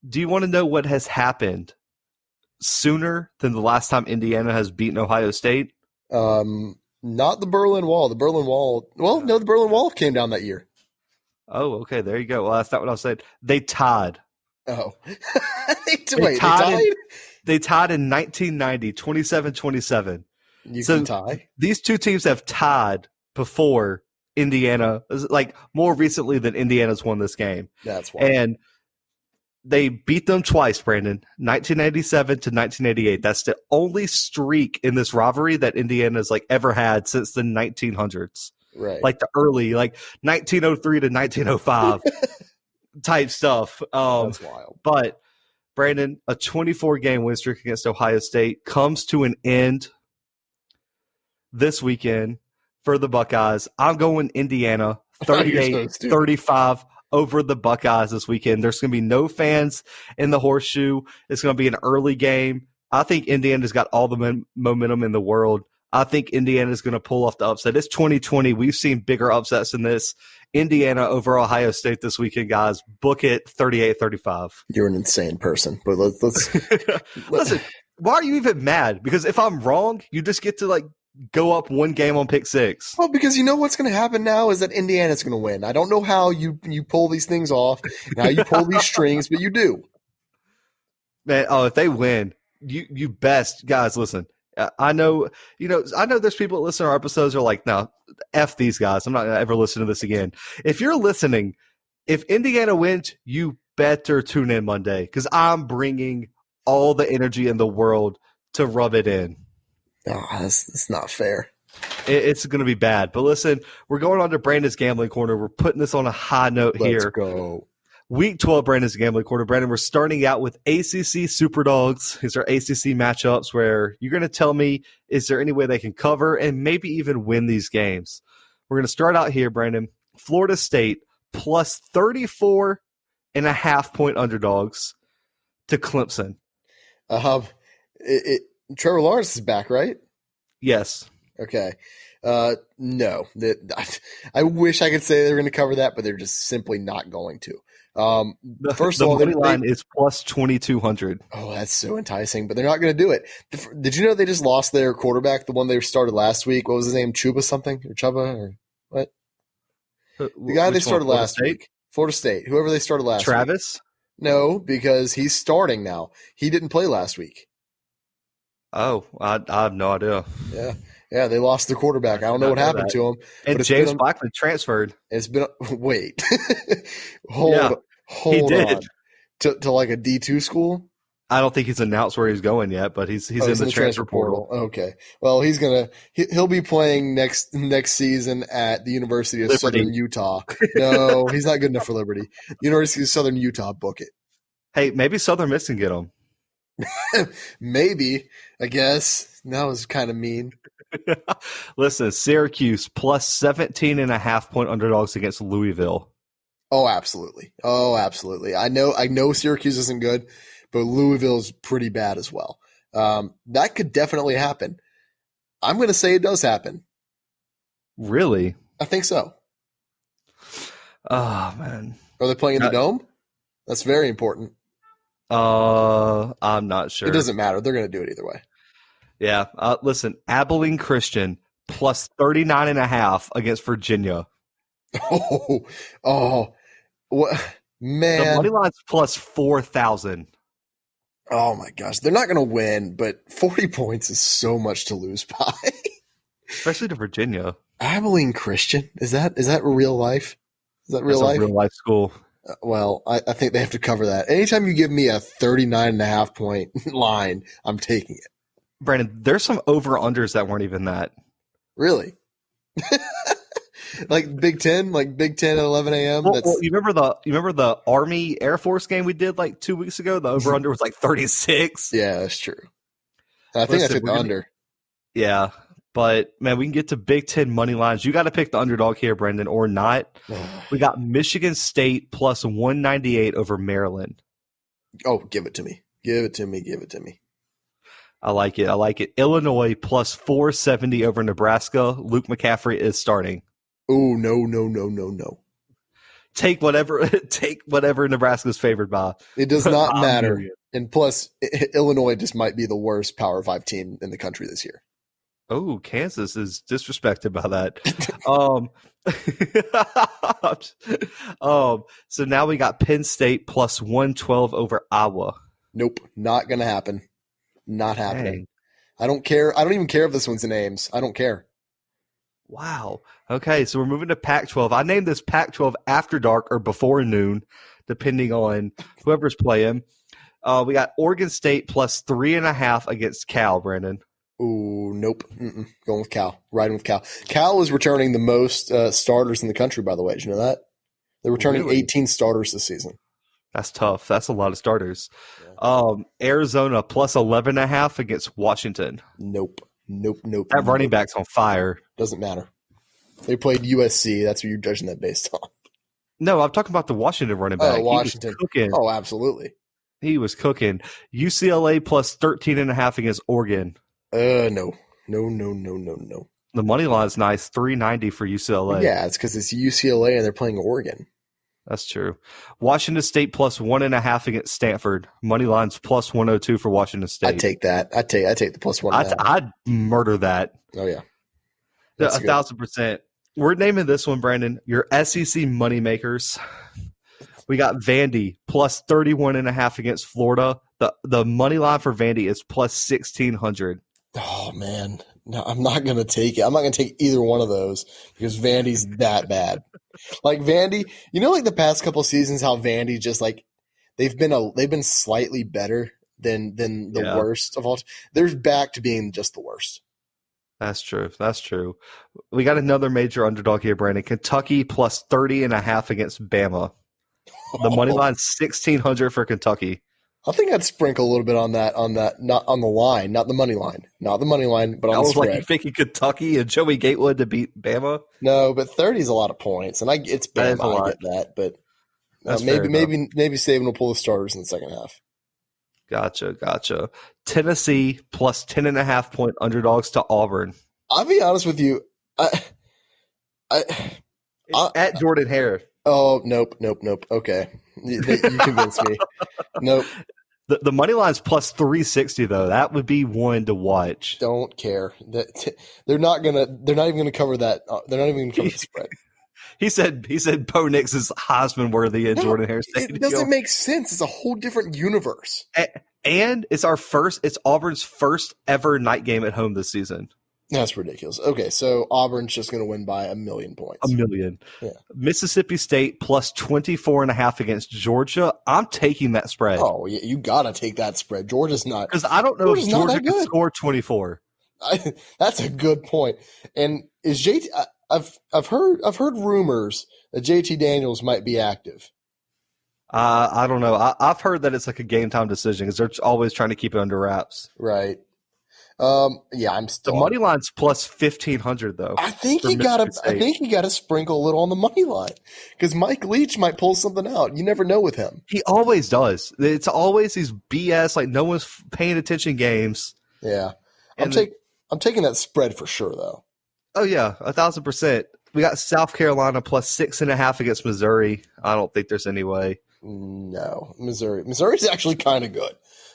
Do you want to know what has happened sooner than the last time Indiana has beaten Ohio State? Not the Berlin Wall. The Berlin Wall. Well, no, the Berlin Wall came down that year. Oh, okay. There you go. Well, that's not what I was saying. They tied. Oh. They tied in 1990, 27-27. You can tie. These two teams have tied before Indiana, like more recently than Indiana's won this game. That's why. And they beat them twice, Brandon, 1987 to 1988. That's the only streak in this rivalry that Indiana's like ever had since the 1900s. Right. Like the early, like 1903 to 1905 type stuff. That's wild. But Brandon, a 24-game win streak against Ohio State comes to an end this weekend for the Buckeyes. I'm going Indiana 38-35 over the Buckeyes this weekend. There's going to be no fans in the Horseshoe. It's going to be an early game. I think Indiana's got all the momentum in the world. I think Indiana's going to pull off the upset. It's 2020. We've seen bigger upsets than this. Indiana over Ohio State this weekend, guys. Book it 38-35. You're an insane person. But let's listen. Why are you even mad? Because if I'm wrong, you just get to like go up one game on pick 6. Well, because you know what's going to happen now is that Indiana's going to win. I don't know how you pull these things off, and how you pull these strings, but you do. Man, if they win, you best guys listen. I know there's people that listen to our episodes are like, no, F these guys. I'm not gonna ever listen to this again. If you're listening, if Indiana wins, you better tune in Monday because I'm bringing all the energy in the world to rub it in. Oh, that's not fair. It's going to be bad. But listen, we're going on to Brandon's Gambling Corner. We're putting this on a high note here. Let's go. Week 12, Brandon's Gambling Corner. Brandon, we're starting out with ACC Super Dogs. These are ACC matchups where you're going to tell me, is there any way they can cover and maybe even win these games? We're going to start out here, Brandon. Florida State plus 34.5 point underdogs to Clemson. Trevor Lawrence is back, right? Yes. Okay. No. I wish I could say they're going to cover that, but they're just simply not going to. First of all, the money line is plus 2,200. Oh, that's so enticing, but they're not going to do it. Did you know they just lost their quarterback, the one they started last week? What was his name? Chuba something? Or Chuba? Or what? The guy they started last week. Florida State. Whoever they started last week. Travis? No, because he's starting now. He didn't play last week. Oh, I have no idea. Yeah, they lost the quarterback. I don't know what happened to him. And James Blackman transferred. It's been wait. Hold on. To like a D2 school? I don't think he's announced where he's going yet, but he's in the transfer portal. Okay. Well, he'll be playing next season at the University of Southern Utah. No, he's not good enough for Liberty. University of Southern Utah, book it. Hey, maybe Southern Miss can get him. Maybe, I guess. That was kind of mean. Listen, Syracuse plus 17.5 point underdogs against Louisville. Oh, absolutely. I know Syracuse isn't good, but Louisville's pretty bad as well. That could definitely happen. I'm going to say it does happen. Really? I think so. Oh, man. Are they playing in the Dome? That's very important. I'm not sure. It doesn't matter. They're going to do it either way. Yeah. Listen, Abilene Christian plus 39.5 against Virginia. Oh, what, man. The money line's plus 4,000. Oh my gosh. They're not going to win, but 40 points is so much to lose by. Especially to Virginia. Abilene Christian? Is that real life? Is that real life? Real life school. Well, I think they have to cover that. Anytime you give me a 39.5 point line, I'm taking it. Brandon, there's some over-unders that weren't even that. Really? Like Big Ten at 11 a.m.? Well, you remember the Army Air Force game we did like 2 weeks ago? The over-under was like 36. Yeah, that's true. I think I took the under. Yeah, but, man, we can get to Big Ten money lines. You got to pick the underdog here, Brendan, or not. We got Michigan State plus 198 over Maryland. Oh, give it to me. Give it to me. I like it. Illinois plus 470 over Nebraska. Luke McCaffrey is starting. Oh, no. Take whatever Nebraska's favored by. It does not matter. And plus, Illinois just might be the worst Power 5 team in the country this year. Oh, Kansas is disrespected by that. So now we got Penn State plus 112 over Iowa. Nope, not going to happen. Not happening. Dang. I don't care. I don't even care if this one's in Ames. I don't care. Wow. Okay, so we're moving to Pac-12. I named this Pac-12 after dark or before noon, depending on whoever's playing. We got Oregon State plus 3.5 against Cal, Brandon. Ooh, nope. Going with Cal. Riding with Cal. Cal is returning the most starters in the country, by the way. Did you know that? They're returning 18 starters this season. That's tough. That's a lot of starters. Yeah. Arizona plus 11.5 against Washington. Nope. That running back's on fire. Doesn't matter. They played USC. That's what you're judging that based on. No, I'm talking about the Washington running back. Oh, Washington. He was cooking. Oh, absolutely. He was cooking. UCLA plus 13.5 against Oregon. No. The money line's nice, 390 for UCLA. Yeah, it's because it's UCLA and they're playing Oregon. That's true. Washington State plus 1.5 against Stanford. Money line's plus 102 for Washington State. I'd take that. I take the plus 1.5. I'd murder that. Oh yeah, 1,000%. We're naming this one, Brandon, your SEC moneymakers. We got Vandy plus 31.5 against Florida. The money line for Vandy is plus 1,600. Oh, man. No, I'm not going to take it. I'm not going to take either one of those because Vandy's that bad. Like Vandy, like the past couple seasons, how Vandy just like they've been slightly better than the worst of all. They're back to being just the worst. That's true. That's true. We got another major underdog here, Brandon. Kentucky plus 30.5 against Bama. The money line's 1,600 for Kentucky. I think I'd sprinkle a little bit on that, not on the line, not the money line, but on the spread. Like you thinking Kentucky and Joey Gatewood to beat Bama? No, but 30 is a lot of points, and it's Bama. I get that, but maybe Saban will pull the starters in the second half. Gotcha. Tennessee plus 10.5 point underdogs to Auburn. I'll be honest with you, at Jordan Hare. Oh, nope. Okay, you convinced me. Nope. The money line's plus 360 though. That would be one to watch. Don't care. They're not even gonna cover that. They're not even gonna cover the spread. He said Bo Nix is Heisman worthy at Jordan Hare Stadium. It doesn't make sense. It's a whole different universe. And it's Auburn's first ever night game at home this season. That's ridiculous. Okay, so Auburn's just going to win by 1,000,000 points. 1,000,000. Yeah. Mississippi State plus 24.5 against Georgia. I'm taking that spread. Oh, yeah, you got to take that spread. Georgia's not. Because I don't know if Georgia can score 24. That's a good point. And is JT? I've heard rumors that JT Daniels might be active. I don't know. I've heard that it's like a game time decision because they're always trying to keep it under wraps. Right. I'm still. The money line's plus 1,500 though. I think you gotta sprinkle a little on the money line because Mike Leach might pull something out. You never know with him. He always does. It's always these BS like no one's paying attention games. Yeah, I'm taking that spread for sure though. Oh yeah, 1,000%. We got South Carolina plus 6.5 against Missouri. I don't think there's any way. No, Missouri's actually kind of good.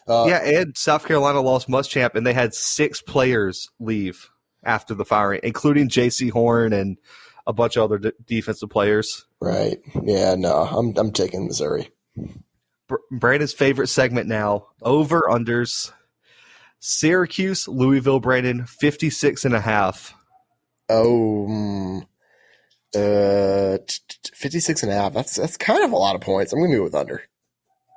And South Carolina lost Muschamp, and they had 6 players leave after the firing, including J.C. Horn and a bunch of other defensive players. Right. Yeah, no, I'm taking Missouri. Brandon's favorite segment now, over-unders. Syracuse, Louisville, Brandon, 56.5. Oh, 56.5. That's kind of a lot of points. I'm going to go with under.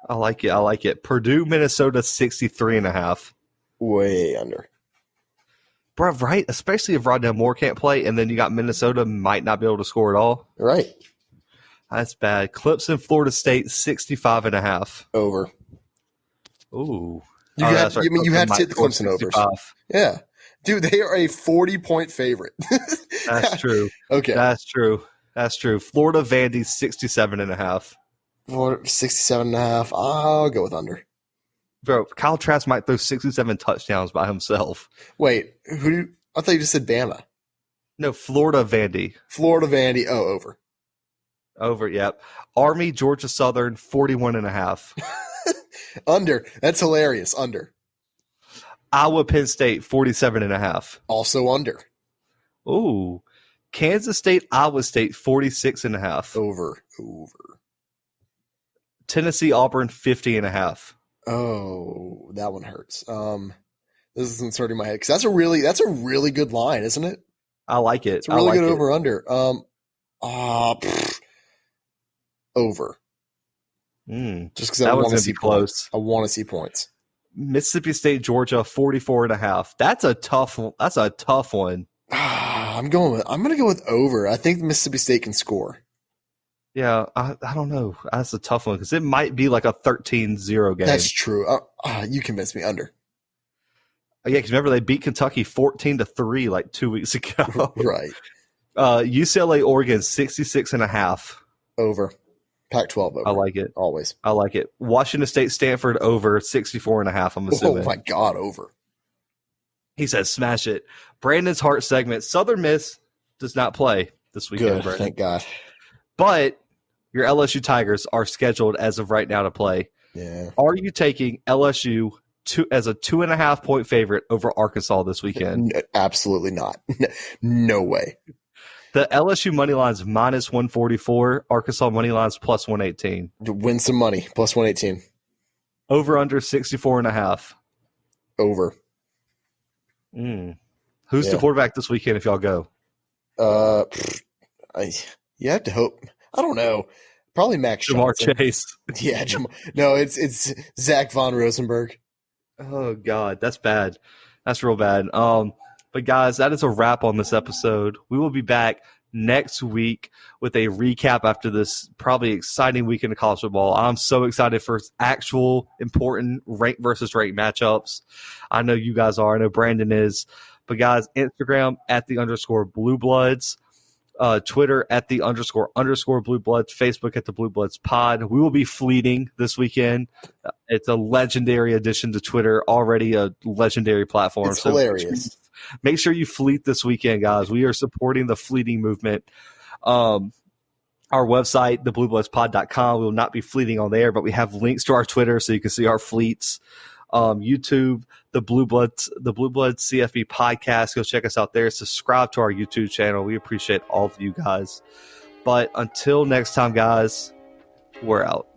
I like it. Purdue, Minnesota, 63.5. Way under. Bro, right? Especially if Rondell Moore can't play, and then you got Minnesota might not be able to score at all. Right. That's bad. Clemson, Florida State, 65.5. Over. Ooh. You had to hit the Clemson overs. Yeah. Dude, they are a 40-point favorite. That's true. Okay. That's true. Florida, Vandy, 67.5. 67.5. I'll go with under. Bro, Kyle Trask might throw 67 touchdowns by himself. Wait, I thought you just said Bama. No, Florida, Vandy. Oh, over. Over, yep. Army, Georgia Southern, 41.5. Under. That's hilarious. Under. Iowa, Penn State, 47.5. Also under. Ooh. Kansas State, Iowa State, 46.5. Over. Tennessee, Auburn, 50.5. Oh, that one hurts. This is inserting my head because that's a really good line, isn't it? I like it. It's a really good over under. Over. Just because I want to see close. I want to see points. Mississippi State, Georgia, 44.5. That's a tough one. I'm going to go with over. I think Mississippi State can score. Yeah, I don't know. That's a tough one because it might be like a 13-0 game. That's true. You convinced me under. Yeah, because remember they beat Kentucky 14-3 like 2 weeks ago. Right. UCLA, Oregon, 66.5. Over. Pac-12 over. I like it. Always. I like it. Washington State, Stanford, over 64.5. I'm assuming. Oh my God, over. He says, smash it. Brandon's Heart segment. Southern Miss does not play this weekend. Good, thank God. But your LSU Tigers are scheduled as of right now to play. Yeah. Are you taking LSU as a 2.5 point favorite over Arkansas this weekend? Absolutely not. No way. The LSU money line's minus 144. Arkansas money line's plus 118. Win some money. Plus 118. Over under 64.5. Over. Who's the quarterback this weekend if y'all go? You have to hope. I don't know. Probably Max Jamar Johnson. Chase. Yeah, no, it's Zach Von Rosenberg. Oh God, that's bad. That's real bad. But guys, that is a wrap on this episode. We will be back next week with a recap after this probably exciting weekend of college football. I'm so excited for actual important rank versus rank matchups. I know you guys are. I know Brandon is. But guys, Instagram at @_Bluebloods. Twitter at @_Bluebloods, Facebook at the Bluebloods Pod. We will be fleeting this weekend. It's a legendary addition to Twitter, already a legendary platform. It's hilarious. Make sure you fleet this weekend, guys. We are supporting the fleeting movement. Our website, thebluebloodspod.com, we will not be fleeting on there, but we have links to our Twitter so you can see our fleets. YouTube, the Bluebloods CFB podcast. Go check us out there. Subscribe to our YouTube channel. We appreciate all of you guys. But until next time, guys, we're out.